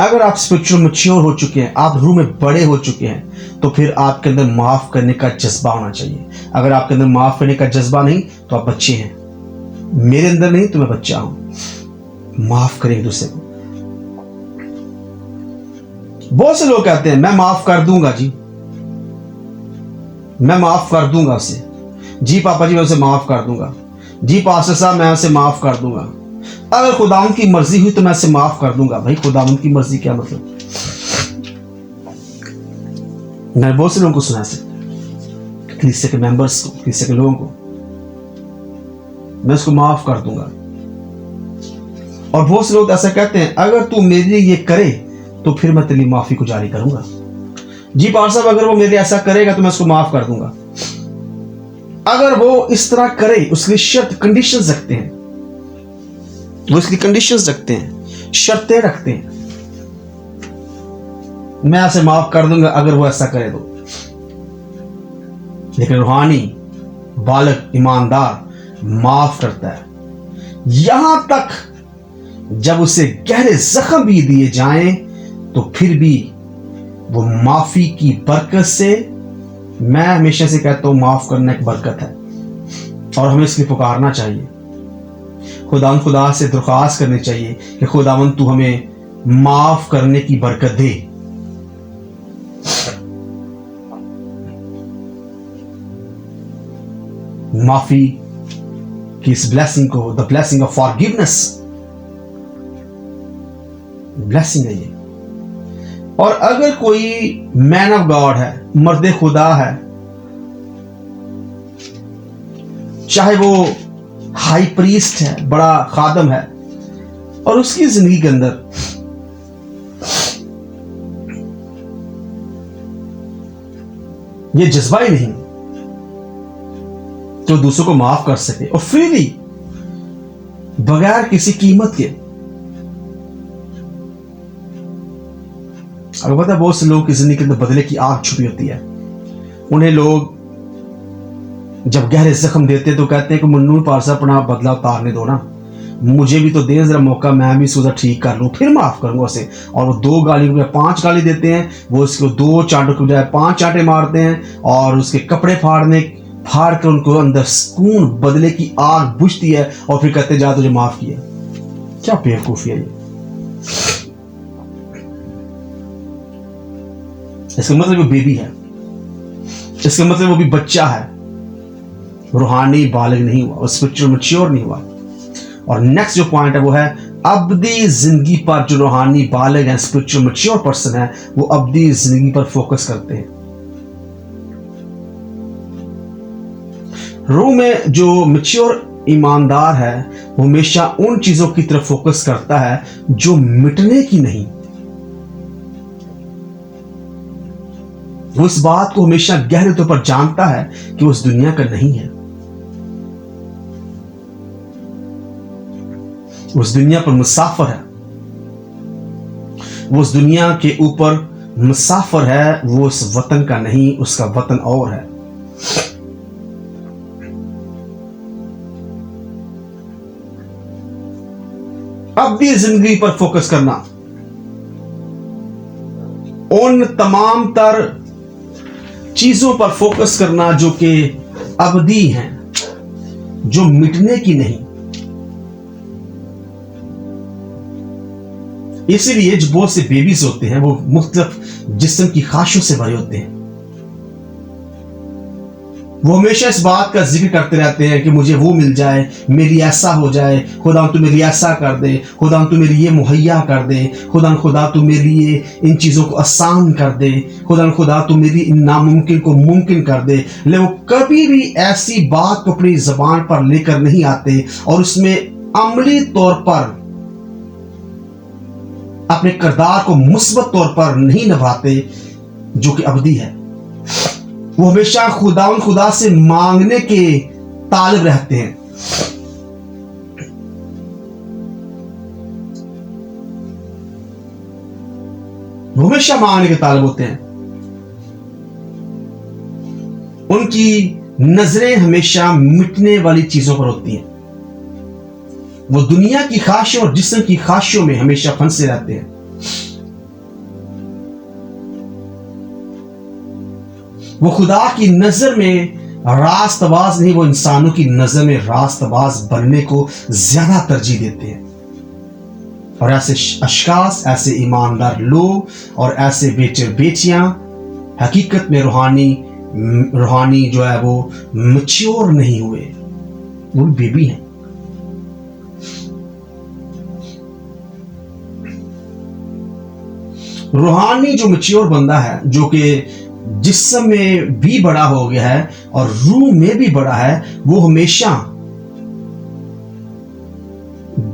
अगर आप स्पिरिचुअल मैच्योर हो चुके हैं, आप रूह में बड़े हो चुके हैं, तो फिर आपके अंदर माफ करने का जज्बा होना चाहिए। अगर आपके अंदर माफ करने का जज्बा नहीं, तो आप बच्चे हैं। मेरे अंदर नहीं तो मैं बच्चा हूं। माफ करें एक दूसरे को। बहुत से लोग कहते हैं मैं माफ कर दूंगा जी, मैं माफ कर दूंगा उसे। जी पापा जी मैं उसे माफ कर दूंगा। जी पास्टर साहब मैं उसे माफ कर दूंगा। अगर खुदावंद की मर्जी हुई तो मैं उसे माफ कर दूंगा। भाई खुदावंद की मर्जी क्या मतलब? मैं बहुत से लोगों को सुना सकता, कलीसिया के मेंबर्स को, कलीसिया के लोगों को, मैं उसको माफ कर दूंगा। और बहुत से लोग ऐसा कहते हैं अगर तू मेरे लिए ये करे तो फिर मैं तेरी माफी को जारी करूंगा। जी पास्टर साहब अगर वो मेरे लिए ऐसा करेगा तो मैं उसको माफ कर दूंगा। अगर वो इस तरह करे, उसके लिए शर्त कंडीशंस रखते हैं, वो इसकी कंडीशंस रखते हैं, शर्तें रखते हैं। मैं ऐसे माफ कर दूंगा अगर वो ऐसा करे तो। लेकिन रूहानी बालक ईमानदार माफ करता है, यहां तक जब उसे गहरे जख्म भी दिए जाएं तो फिर भी वो माफी की बरकत से, मैं हमेशा से कहता हूं माफ करना एक बरकत है और हमें इसलिए पुकारना चाहिए। खुदा से दरख्वास्त करनी चाहिए कि खुदावंद तू हमें माफ करने की बरकत दे। माफी की इस ब्लेसिंग को, the blessing of forgiveness, blessing है ये। और अगर कोई मैन ऑफ गॉड है, मर्द खुदा है, चाहे वो हाई प्रीस्ट है, बड़ा खादम है, और उसकी जिंदगी के अंदर ये जज्बा ही नहीं तो दूसरों को माफ कर सके और फ्रीली, बगैर किसी कीमत के। अगर पता है बहुत से लोगों की जिंदगी के अंदर बदले की आग छुपी होती है। उन्हें लोग जब गहरे जख्म देते हैं तो कहते हैं कि मुन्नू पारसा अपना बदला उतारने दो ना, मुझे भी तो दे जरा मौका, मैं भी इसको ठीक कर लूं, फिर माफ करूंगा उसे। और वो 2 गाली को 5 गाली देते हैं, वो उसको 2 चांटों के बजाय 5 चांटे मारते हैं और उसके कपड़े फाड़ कर उनको अंदर सुकून, बदले की आग बुझती है और फिर कहते जा तुझे माफ किया। क्या बेवकूफी है ये। इसका मतलब वो बेबी है, इसका मतलब वो भी बच्चा है, रूहानी बालिग नहीं हुआ, वो स्पिरिचुअल मैच्योर नहीं हुआ। और नेक्स्ट जो पॉइंट है वो है अब्दी जिंदगी पर। जो रूहानी बालिग है, स्पिरिचुअल मैच्योर पर्सन है, वो अब्दी जिंदगी पर फोकस करते हैं। रूह में जो मैच्योर ईमानदार है वो हमेशा उन चीजों की तरफ फोकस करता है जो मिटने की नहीं। वो इस बात को हमेशा गहरे तौर पर जानता है कि वो इस दुनिया का नहीं है, वो उस दुनिया पर मुसाफिर है, वो उस दुनिया के ऊपर मुसाफिर है, वो उस वतन का नहीं, उसका वतन और है। अब भी जिंदगी पर फोकस करना, उन तमाम तर चीजों पर फोकस करना जो कि अबदी हैं, जो मिटने की नहीं। इसीलिए जो बहुत से बेबीज होते हैं वो मुख्तलिफ जिस्म की ख्वाहिशों से भरे होते हैं। वो हमेशा इस बात का जिक्र करते रहते हैं कि मुझे वो मिल जाए, मेरी ऐसा हो जाए, खुदा तू मेरी ऐसा कर दे, खुदा तू मेरी ये मुहैया कर दे, खुदा तू मेरी ये इन चीज़ों को आसान कर दे, खुदा तू मेरी इन नामुमकिन को मुमकिन कर दे। लेकिन वो कभी भी ऐसी बात को अपनी जबान पर लेकर नहीं आते और उसमें अमली तौर पर अपने किरदार को मुस्बत तौर पर नहीं निभाते जो कि अबदी है। वो हमेशा खुदा से मांगने के तालिब रहते हैं। वो हमेशा मांगने के तालिब होते हैं। उनकी नजरें हमेशा मिटने वाली चीजों पर होती हैं। वो दुनिया की ख्वाहिशों और जिस्म की ख्वाहिशों में हमेशा फंसे रहते हैं। वो खुदा की नजर में रास्तबाज नहीं, वो इंसानों की नजर में रास्तबाज बनने को ज्यादा तरजीह देते हैं। और ऐसे अशखास, ऐसे ईमानदार लोग और ऐसे बेटे बेटियां हकीकत में रूहानी जो है वो मैच्योर नहीं हुए, वो बेबी हैं। रूहानी जो मैच्योर बंदा है, जो कि जिस्म में भी बड़ा हो गया है और रूह में भी बड़ा है, वो हमेशा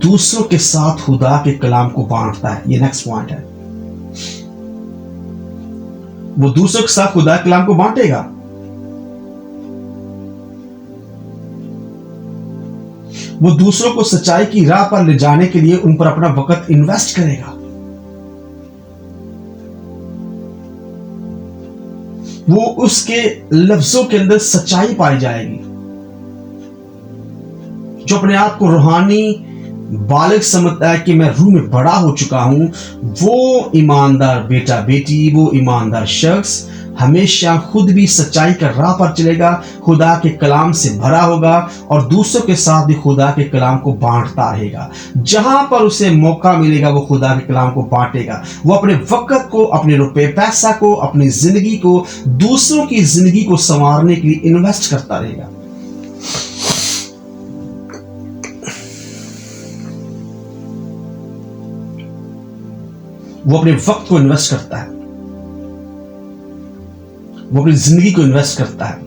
दूसरों के साथ खुदा के कलाम को बांटता है। ये नेक्स्ट पॉइंट है, वो दूसरों के साथ खुदा के कलाम को बांटेगा। वो दूसरों को सच्चाई की राह पर ले जाने के लिए उन पर अपना वक्त इन्वेस्ट करेगा। वो उसके लफ्जों के अंदर सच्चाई पाई जाएगी। जो अपने आप को रूहानी बालिग समझता है कि मैं रूह में बड़ा हो चुका हूं, वो ईमानदार बेटा बेटी, वो ईमानदार शख्स हमेशा खुद भी सच्चाई का राह पर चलेगा, खुदा के कलाम से भरा होगा और दूसरों के साथ भी खुदा के कलाम को बांटता रहेगा। जहां पर उसे मौका मिलेगा वो खुदा के कलाम को बांटेगा। वो अपने वक्त को, अपने रुपए पैसा को, अपनी जिंदगी को दूसरों की जिंदगी को संवारने के लिए इन्वेस्ट करता रहेगा। वो अपने वक्त को इन्वेस्ट करता है, वो अपनी जिंदगी को इन्वेस्ट करता है।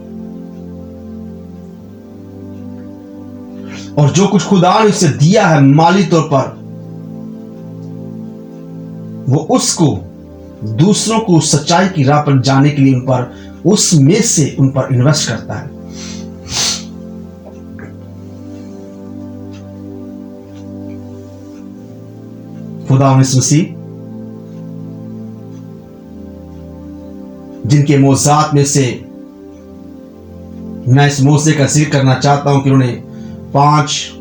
और जो कुछ खुदा ने उसे दिया है माली तौर पर, वो उसको दूसरों को सच्चाई की राह पर जाने के लिए उन पर, उसमें से उन पर इन्वेस्ट करता है। खुदा मसीह जिनके मौज़ात में से मैं इस मौज़े का जिक्र करना चाहता हूं कि उन्होंने पांच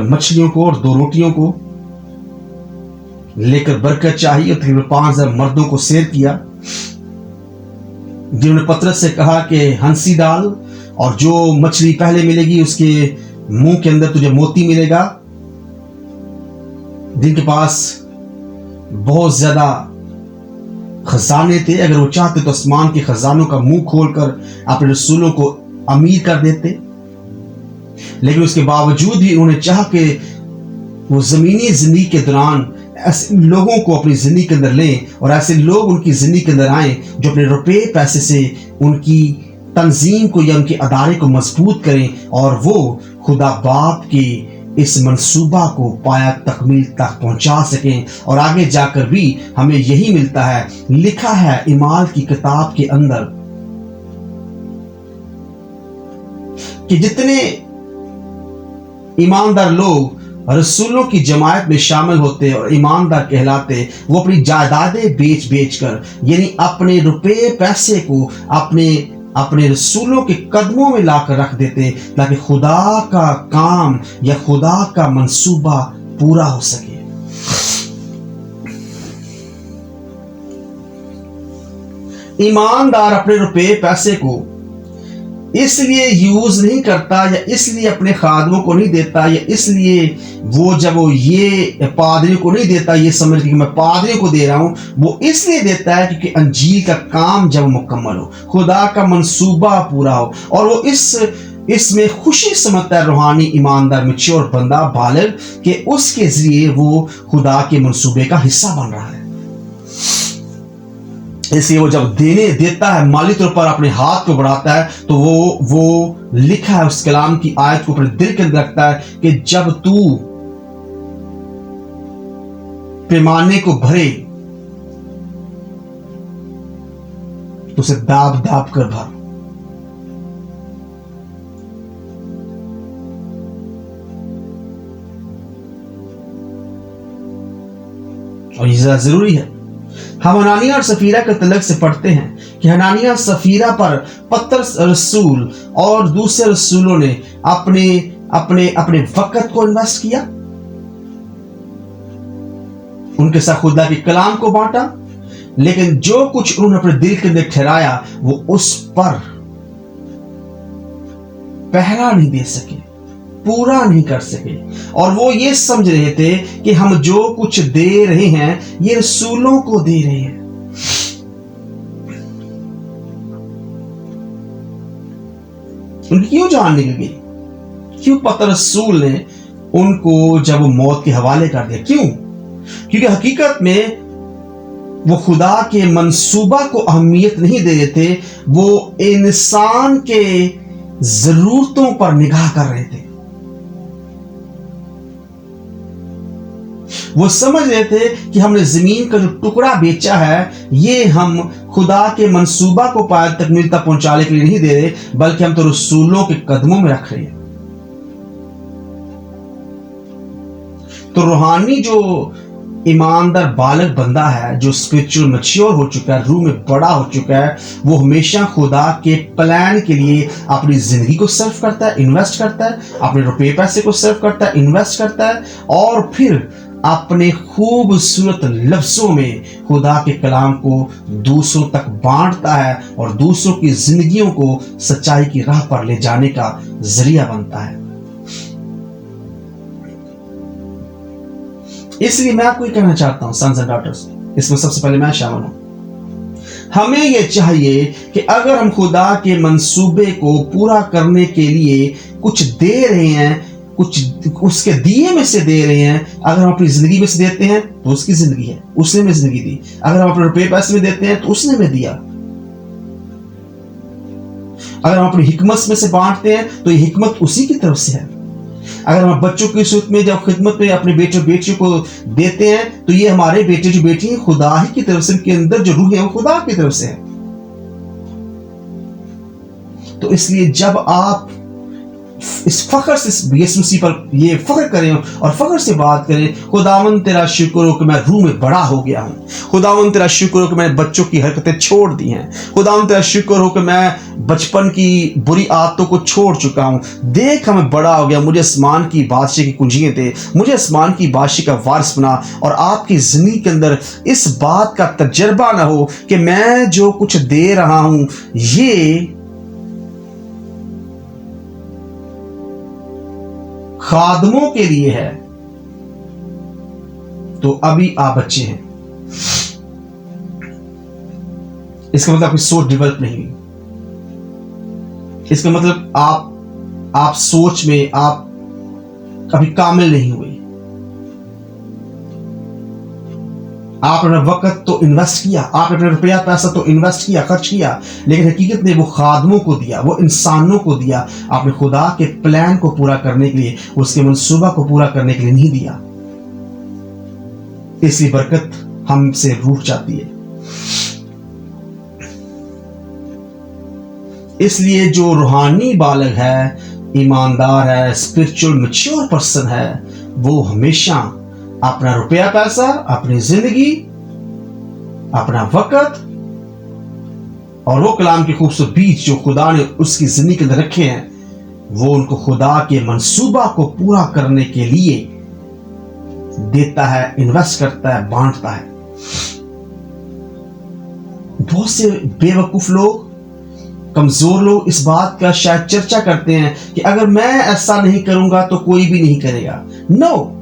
मछलियों को और 2 रोटियों को लेकर बरकत चाहिए, तकरीबन 5000 मर्दों को सैर किया। जिन्होंने पतरस से कहा कि हंसी डाल और जो मछली पहले मिलेगी उसके मुंह के अंदर तुझे मोती मिलेगा। जिनके पास बहुत ज्यादा खजाने थे, अगर वो चाहते तो आसमान के खजानों का मुंह खोलकर अपने रसूलों को अमीर कर देते, लेकिन उसके बावजूद भी उन्हें चाह कि वो जमीनी जिंदगी के दौरान ऐसे लोगों को अपनी जिंदगी के अंदर लें और ऐसे लोग उनकी जिंदगी के अंदर आए जो अपने रुपए पैसे से उनकी तंजीम को या उनके अदारे को मजबूत करें और वो खुदा बाप के इस मंसूबा को पाया तकमील तक पहुंचा सकें। और आगे जाकर भी हमें यही मिलता है, लिखा है इमाल की किताब के अंदर कि जितने ईमानदार लोग रसूलों की जमायत में शामिल होते और ईमानदार कहलाते, वो अपनी जायदादें बेच कर, यानी अपने रुपए पैसे को अपने रसूलों के कदमों में लाकर रख देते ताकि खुदा का काम या खुदा का मंसूबा पूरा हो सके। ईमानदार अपने रुपए पैसे को इसलिए यूज नहीं करता या इसलिए अपने खादमों को नहीं देता या इसलिए वो जब वो ये पादरियों को नहीं देता ये समझ के मैं पादरियों को दे रहा हूं, वो इसलिए देता है क्योंकि अंजील का काम जब मुकम्मल हो, खुदा का मंसूबा पूरा हो और वो इसमें खुशी समझता है रूहानी ईमानदार मैच्योर बंदा बालिग कि उसके जरिए वो खुदा के मंसूबे का हिस्सा बन रहा है। इसलिए वो जब देता है माली तौर पर अपने हाथ को बढ़ाता है तो वो लिखा है उस कलाम की आयत को अपने दिल के अंदर रखता है कि जब तू पैमाने को भरे तो उसे दाब दाब कर भर। और ये ज्यादा जरूरी है। हम हनानिया और सफीरा के तलक से पढ़ते हैं कि हनानिया सफीरा पर पतरस रसूल और दूसरे रसूलों ने अपने वक्त को इन्वेस्ट किया उनके साथ खुदा के कलाम को बांटा, लेकिन जो कुछ उन्होंने अपने दिल के अंदर ठहराया वो उस पर पहरा नहीं दे सके, पूरा नहीं कर सके। और वो ये समझ रहे थे कि हम जो कुछ दे रहे हैं ये रसूलों को दे रहे हैं। उनकी क्यों जान निकल गई? क्यों पतरस रसूल ने उनको जब वो मौत के हवाले कर दिया? क्यों? क्योंकि हकीकत में वो खुदा के मंसूबा को अहमियत नहीं दे रहे थे, वो इंसान के जरूरतों पर निगाह कर रहे थे। वो समझ रहे थे कि हमने जमीन का जो टुकड़ा बेचा है ये हम खुदा के मंसूबा को पायत तकमील तक पहुंचाने के लिए नहीं दे रहे, बल्कि हम तो रसूलों के कदमों में रख रहे हैं। तो रूहानी जो ईमानदार बालक बंदा है, जो स्पिरिचुअल मैच्योर हो चुका है, रूह में बड़ा हो चुका है, वो हमेशा खुदा के प्लान के लिए अपनी जिंदगी को सर्व करता है, इन्वेस्ट करता है, अपने रुपए पैसे को सर्व करता है, इन्वेस्ट करता है, और फिर अपने खूबसूरत लफ्जों में खुदा के कलाम को दूसरों तक बांटता है और दूसरों की जिंदगियों को सच्चाई की राह पर ले जाने का जरिया बनता है। इसलिए मैं आपको ये कहना चाहता हूं सन्स एंड डॉटर्स, इसमें सबसे पहले मैं शामिल हूं। हमें यह चाहिए कि अगर हम खुदा के मंसूबे को पूरा करने के लिए कुछ दे रहे हैं, कुछ उसके दिए में से दे रहे हैं, अगर हम अपनी जिंदगी में से देते हैं तो उसकी जिंदगी है, उसने में जिंदगी दी। अगर हम अपने रुपये पैसे में देते हैं तो उसने में दिया। अगर हम अपनी हिकमत में से बांटते हैं तो ये हिकमत उसी की तरफ से है। अगर हम बच्चों की सूरत में जब खिदमत में अपने बेटे बेटियों को देते हैं तो ये हमारे बेटे जो बेटी हैं खुदा ही की तरफ से, उनके अंदर जो रूह है वो खुदा की तरफ से है। तो इसलिए जब आप इस फख्र से यीशु मसीह पर ये फख्र करें और फख्र से बात करें, खुदावन तेरा शुक्र हो कि मैं रूह में बड़ा हो गया हूँ, खुदावन तेरा शुक्र हो कि मैंने बच्चों की हरकतें छोड़ दी हैं, खुदावन तेरा शुक्र हो कि मैं बचपन की बुरी आदतों को छोड़ चुका हूँ, देख मैं बड़ा हो गया, मुझे आसमान की बादशाह की कुंजियां दे, मुझे आसमान की बादशाह का वारिस बना। और आपकी जिंदगी के अंदर इस बात का तजर्बा ना हो कि मैं जो कुछ दे रहा हूँ ये खादमों के लिए है, तो अभी आप बच्चे हैं। इसका मतलब आपकी सोच डेवलप नहीं हुई। इसका मतलब आप सोच में आप कभी कामिल नहीं हुए। आपने अपना वक्त तो इन्वेस्ट किया, आपने अपना रुपया पैसा तो इन्वेस्ट किया, खर्च किया, लेकिन हकीकत में वो खादमों को दिया, वो इंसानों को दिया। आपने खुदा के प्लान को पूरा करने के लिए, उसके मंसूबा को पूरा करने के लिए नहीं दिया। इसलिए बरकत हमसे रूठ जाती है। इसलिए जो रूहानी बालक है, ईमानदार है, स्पिरिचुअल मैच्योर पर्सन है, वो हमेशा अपना रुपया पैसा, अपनी जिंदगी, अपना वक्त और वो कलाम के खूबसूरत बीज जो खुदा ने उसकी जिंदगी के अंदर रखे हैं, वो उनको खुदा के मंसूबा को पूरा करने के लिए देता है, इन्वेस्ट करता है, बांटता है। बहुत से बेवकूफ लोग, कमजोर लोग इस बात का शायद चर्चा करते हैं कि अगर मैं ऐसा नहीं करूंगा तो कोई भी नहीं करेगा। नो,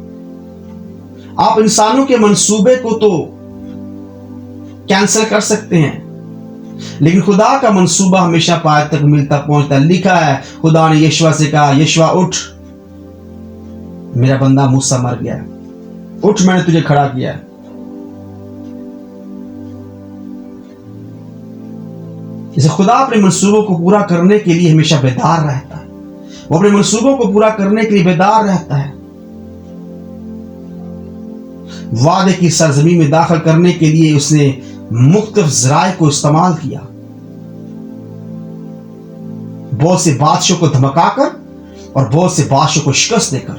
आप इंसानों के मंसूबे को तो कैंसिल कर सकते हैं, लेकिन खुदा का मंसूबा हमेशा पायत तक मिलता पहुंचता। लिखा है, खुदा ने यशवा से कहा, यशवा उठ, मेरा बंदा मूसा मर गया, उठ, मैंने तुझे खड़ा किया। इसे खुदा अपने मंसूबों को पूरा करने के लिए हमेशा बेदार रहता है। वो अपने मंसूबों को पूरा करने के लिए बेदार रहता है। वादे की सरजमीन में दाखिल करने के लिए उसने मुख्तलिफ ज़राए को इस्तेमाल किया, बहुत से बादशाहों को धमकाकर और बहुत से बादशाहों को शिकस्त देकर।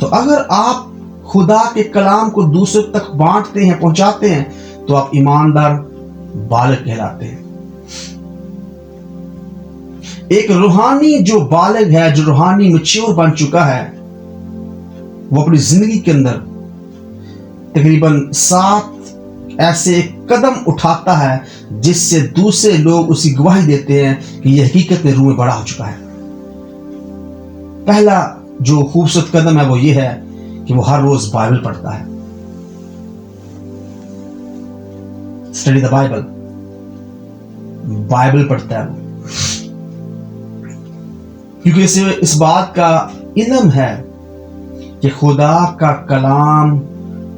तो अगर आप खुदा के कलाम को दूसरों तक बांटते हैं, पहुंचाते हैं, तो आप ईमानदार बालक कहलाते हैं। एक रूहानी जो बालक है, जो रूहानी मैच्योर बन चुका है, वो अपनी जिंदगी के अंदर तकरीबन 7 ऐसे कदम उठाता है जिससे दूसरे लोग उसकी गवाही देते हैं कि यह हकीकत में रूह में बड़ा हो चुका है। पहला जो खूबसूरत कदम है वो ये है कि वो हर रोज बाइबल पढ़ता है। स्टडी द बाइबल, बाइबल पढ़ता है वो, क्योंकि इसे इस बात का इल्म है कि खुदा का कलाम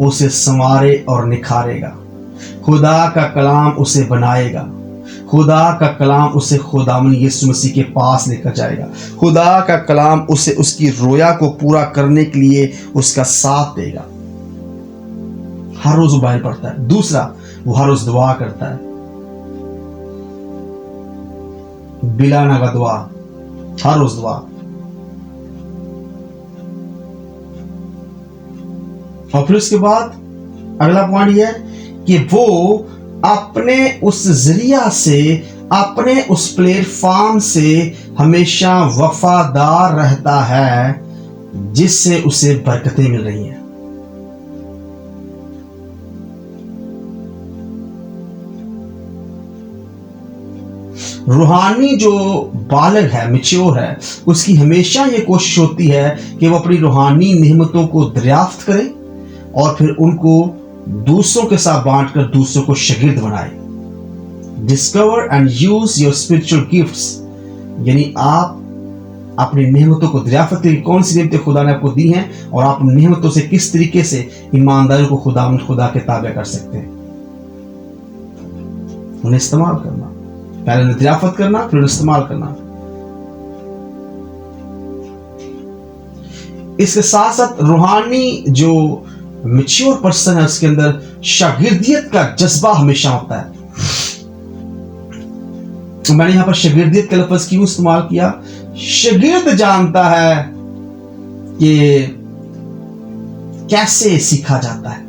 उसे संवारे और निखारेगा, खुदा का कलाम उसे बनाएगा, खुदा का कलाम उसे खुदावन यीशु मसीह के पास लेकर जाएगा, खुदा का कलाम उसे उसकी रोया को पूरा करने के लिए उसका साथ देगा। हर रोज वो बाइबल पढ़ता है। दूसरा, वो हर रोज दुआ करता है, बिला नगा दुआ, हर रोज दुआ। और फिर उसके बाद अगला पॉइंट यह है कि वो अपने उस जरिया से, अपने उस प्लेटफॉर्म से हमेशा वफादार रहता है जिससे उसे बरकतें मिल रही हैं। रूहानी जो बालग है, मैच्योर है, उसकी हमेशा ये कोशिश होती है कि वो अपनी रूहानी नेमतों को दरियाफ्त करे और फिर उनको दूसरों के साथ बांटकर दूसरों को शागिर्द बनाए। Discover and use your spiritual gifts, यानी आप अपनी नेमतों को दरियाफ्त करें, कौन सी नेमतें खुदा ने आपको दी हैं और आप नेमतों से किस तरीके से ईमानदारी को खुदा के ताबे कर सकते हैं। उन्हें इस्तेमाल करना, पहले दरियाफ्त करना, फिर इस्तेमाल करना। इसके साथ साथ रूहानी जो मैच्योर पर्सन है उसके अंदर शागिर्दियत का जज्बा हमेशा होता है। तो मैंने यहां पर शागिर्दियत का लफ्ज क्यों इस्तेमाल किया? शागिर्द जानता है कि कैसे सीखा जाता है,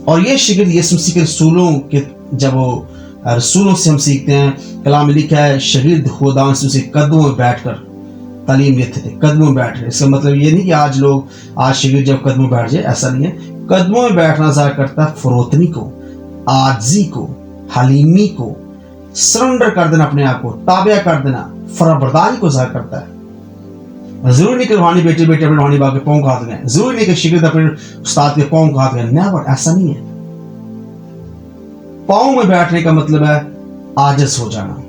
और ये शागिर्द यीशु मसीह के रसूलों के, जब वो रसूलों से हम सीखते हैं, कलाम में लिखा है शागिर्द खुदा यीशु मसीह कदमों में बैठकर तालीम लेते थे, कदमों में बैठ रहे। इसका मतलब ये नहीं कि आज शागिर्द जब कदमों में बैठ जाए, ऐसा नहीं है। कदमों में बैठना ज़ाहिर करता है फरोतनी को, आजी को, हलीमी को, सरेंडर कर देना, अपने आप को ताबे कर देना, फराबरदारी को ज़ाहिर करता है। जरूरी नहीं कि रूहानी बेटे अपने रूहानी बाप के पाँव का हाथ गए, जरूरी नहीं कि शागिर्द अपने उस्ताद के पाँव का हाथ गए, नेवर, ऐसा नहीं है। पाँव में बैठने का मतलब है आजिज़ हो जाना,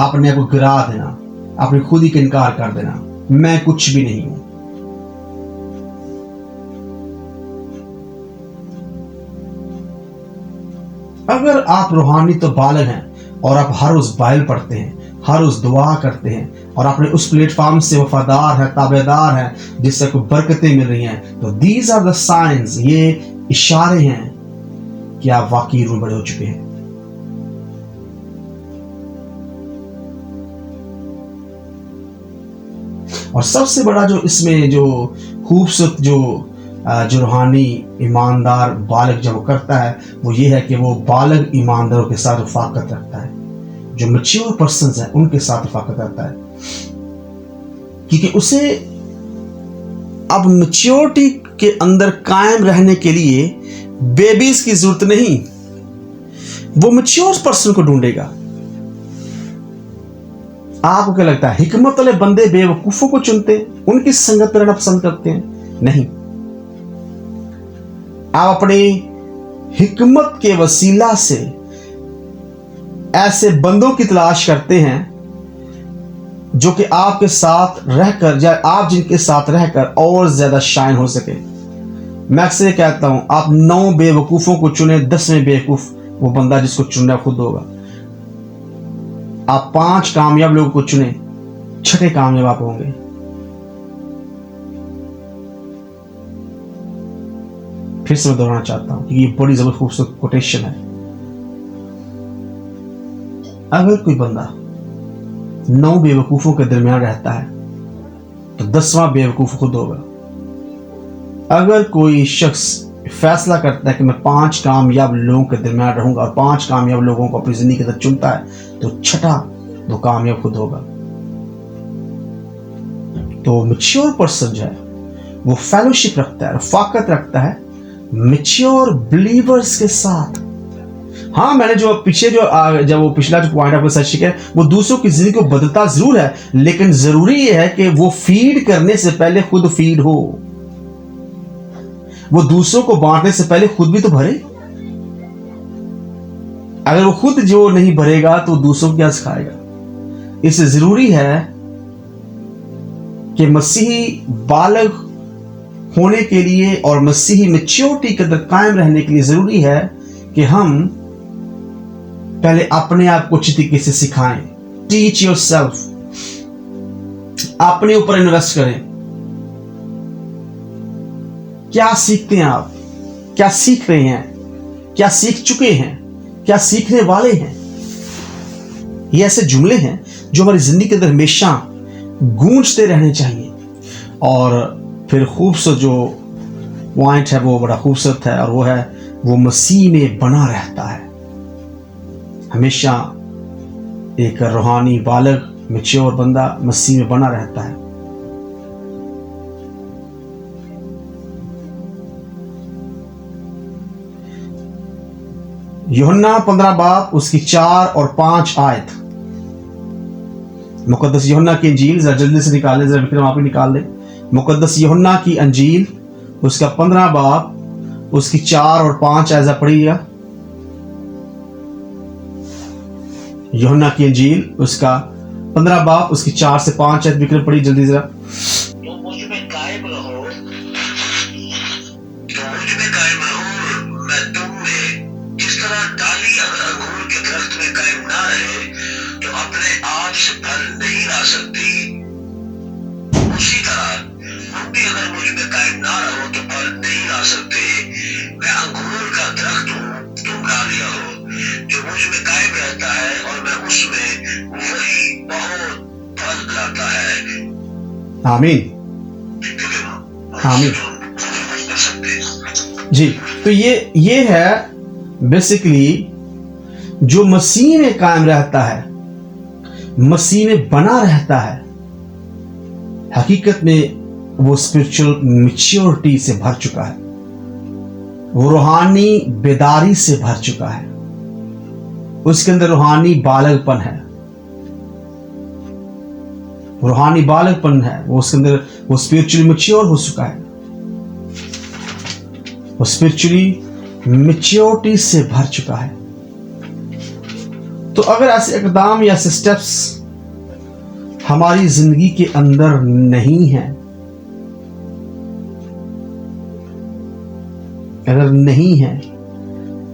अपने आप को गिरा देना, अपनी खुद ही का इनकार कर देना, मैं कुछ भी नहीं हूं। अगर आप रूहानी तो बालग हैं और आप हर रोज बाइबल पढ़ते हैं, हर रोज दुआ करते हैं और अपने उस प्लेटफॉर्म से वफादार है, ताबेदार है, जिससे कोई बरकतें मिल रही हैं, तो दीज आर द साइंस, ये इशारे हैं कि आप वाकई रूह बड़े हो चुके हैं। और सबसे बड़ा जो इसमें जो खूबसूरत जो रूहानी ईमानदार बालग जब करता है वो ये है कि वो बालग ईमानदारों के साथ रफाकत रखता है, जो मैच्योर पर्सन्स हैं उनके साथ रफाकत रखता है, क्योंकि उसे अब मैच्योरिटी के अंदर कायम रहने के लिए बेबीज की जरूरत नहीं, वो मैच्योर पर्सन को ढूंढेगा। आपको क्या लगता है हिकमत वाले बंदे बेवकूफों को चुनते, उनकी संगत में रहना पसंद करते हैं? नहीं, आप अपनी हिकमत के वसीला से ऐसे बंदों की तलाश करते हैं जो कि आपके साथ रहकर या आप जिनके साथ रहकर और ज्यादा शाइन हो सके। मैं अक्सर कहता हूं, आप 9 बेवकूफों को चुने, 10वें बेवकूफ वो बंदा जिसको चुनना खुद होगा। आप 5 कामयाब लोगों को चुने, 6ठे कामयाब आप होंगे। फिर से मैं दोहराना चाहता हूं कि ये बड़ी जबरदस्त खूबसूरत कोटेशन है। अगर कोई बंदा 9 बेवकूफों के दरमियान रहता है तो 10वां बेवकूफ खुद होगा। अगर कोई शख्स फैसला करता है कि मैं 5 कामयाब लोगों के दरमियान रहूंगा और 5 कामयाब लोगों को अपनी जिंदगी के अंदर चुनता है तो 6ठा वो कामयाब खुद होगा। तो मैच्योर पर्सन जो है वो फेलोशिप रखता है, रफाकत रखता है मैच्योर बिलीवर्स के साथ। हाँ, मैंने जो पीछे जब वो पिछला जो पॉइंट आपको सच किया, वो दूसरों की जिंदगी को बदलता जरूर है, लेकिन जरूरी ये है कि वो फीड करने से पहले खुद फीड हो। वो दूसरों को बांटने से पहले खुद भी तो भरे। अगर वो खुद जो नहीं भरेगा तो दूसरों को क्या सिखाएगा। इससे जरूरी है कि मसीही बालग होने के लिए और मसीही मैच्योरिटी के अंदर कायम रहने के लिए जरूरी है कि हम पहले अपने आप को अच्छी तरीके से सिखाएं। टीच योरसेल्फ, अपने ऊपर इन्वेस्ट करें। क्या सीखते हैं आप, क्या सीख रहे हैं, क्या सीख चुके हैं, क्या सीखने वाले हैं। ये ऐसे जुमले हैं जो हमारी जिंदगी के अंदर हमेशा गूंजते रहने चाहिए। और फिर खूबसूरत जो पॉइंट है वो बड़ा खूबसूरत है, और वो है वो मसीह में बना रहता है। हमेशा एक रूहानी बालग मैच्योर बंदा मसीह में बना रहता है। यूहन्ना 15 बाब उसकी 4 और 5 आयत, मुकद्दस यूहन्ना की अंजील, जरा जल्दी से निकालें, जरा विक्रम आप ही निकाल लें। मुकद्दस यूहन्ना की अंजील उसका 15 बाब उसकी 4 और 5 ऐसा पढ़िएगा। यूहन्ना की अंजील उसका 15 बाब उसकी 4 से 5 आयत विक्रम पढ़ी जल्दी जरा। तो मुझ में कायम रहो, मैं तुम में। जिस तरह डाली अगर अंगूर के दरख्त में कायम ना रहे तो अपने आप से फल नहीं ला सकती, उसी तरह तुम भी अगर मुझ में कायम ना रहो तो फल नहीं ला सकते। मैं अंगूर का दरख्त हूँ, तुम डालियां हो। जो मुझ में कायम रहता है और मैं उसमें, वही बहुत फल लाता है। आमीन, आमीन जी। तो ये है बेसिकली जो मसीह में कायम रहता है, मसीह में बना रहता है, हकीकत में वो स्पिरिचुअल मैच्योरिटी से भर चुका है, वो रूहानी बेदारी से भर चुका है, उसके अंदर रूहानी बालगपन है, रूहानी बालगपन है, वो उसके अंदर वो स्पिरिचुअली मैच्योर हो चुका है, वो स्पिरिचुअली मैच्योरिटी से भर चुका है। तो अगर ऐसे इकदाम या ऐसे स्टेप्स हमारी जिंदगी के अंदर नहीं है, अगर नहीं है,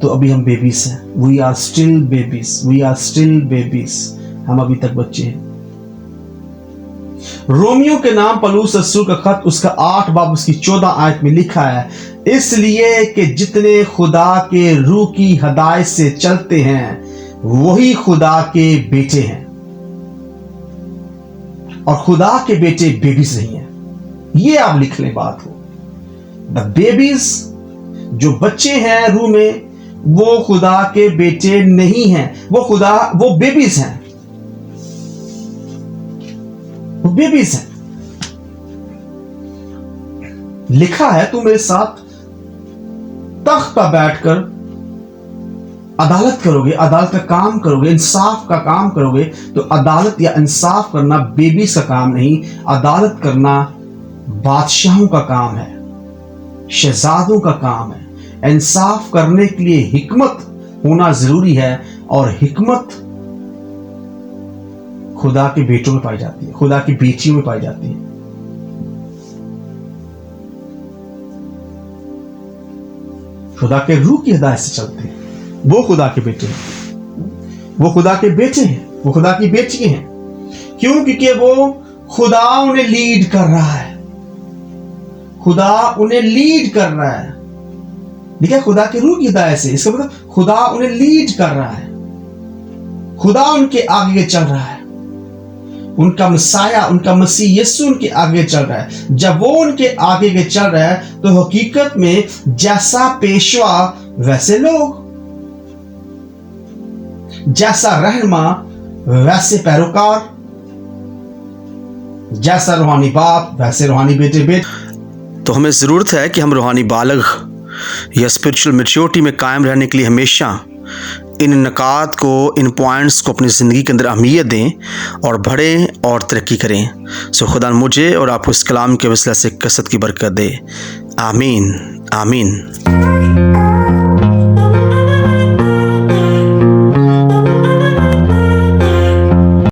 तो अभी हम बेबीज हैं। We are still babies, we are still babies, हम अभी तक बच्चे हैं। रोमियो के नाम पलूस रसूल का खत उसका 8 बाब उसकी 14 आयत में लिखा है, इसलिए कि जितने खुदा के रूह की हदायत से चलते हैं वही खुदा के बेटे हैं। और खुदा के बेटे बेबीज नहीं है, ये आप लिख लें बात हो। द बेबीज, जो बच्चे हैं रूह में, वो खुदा के बेटे नहीं हैं, वो बेबीज हैं, वो बेबीज हैं। लिखा है तुम मेरे साथ तख्त पर बैठकर अदालत करोगे, अदालत का काम करोगे, इंसाफ का काम करोगे। तो अदालत या इंसाफ करना बेबीज का काम नहीं, अदालत करना बादशाहों का काम है, शहजादों का काम है। इंसाफ करने के लिए हिकमत होना जरूरी है, और हिकमत खुदा के बेटों में पाई जाती है, खुदा की बेटियों में पाई जाती है। खुदा के रूह की हिदायत से चलते हैं, वो खुदा के बेटे हैं, वो खुदा के बेटे हैं, वो खुदा की बेटी हैं। क्यों? क्योंकि वो खुदा उन्हें लीड कर रहा है, खुदा उन्हें लीड कर रहा है। ठीक है, खुदा के रूह की हिदायत से, इसका मतलब खुदा उन्हें लीड कर रहा है, खुदा उनके आगे चल रहा है, उनका मसाया, उनका मसीह यीशु उनके आगे चल रहा है। जब वो उनके आगे चल रहा है तो हकीकत में जैसा पेशवा वैसे लोग, जैसा रहनुमा वैसे पैरोकार, जैसा रूहानी बाप वैसे रूहानी बेटे। तो हमें ज़रूरत है कि हम रूहानी बालग या स्पिरिचुअल मैच्योरिटी में कायम रहने के लिए हमेशा इन नकात को, इन पॉइंट्स को अपनी ज़िंदगी के अंदर अहमियत दें और बढ़ें और तरक्की करें। सो खुदा मुझे और आपको इस कलाम के वसीले से कसरत की बरकत दे। आमीन आमीन।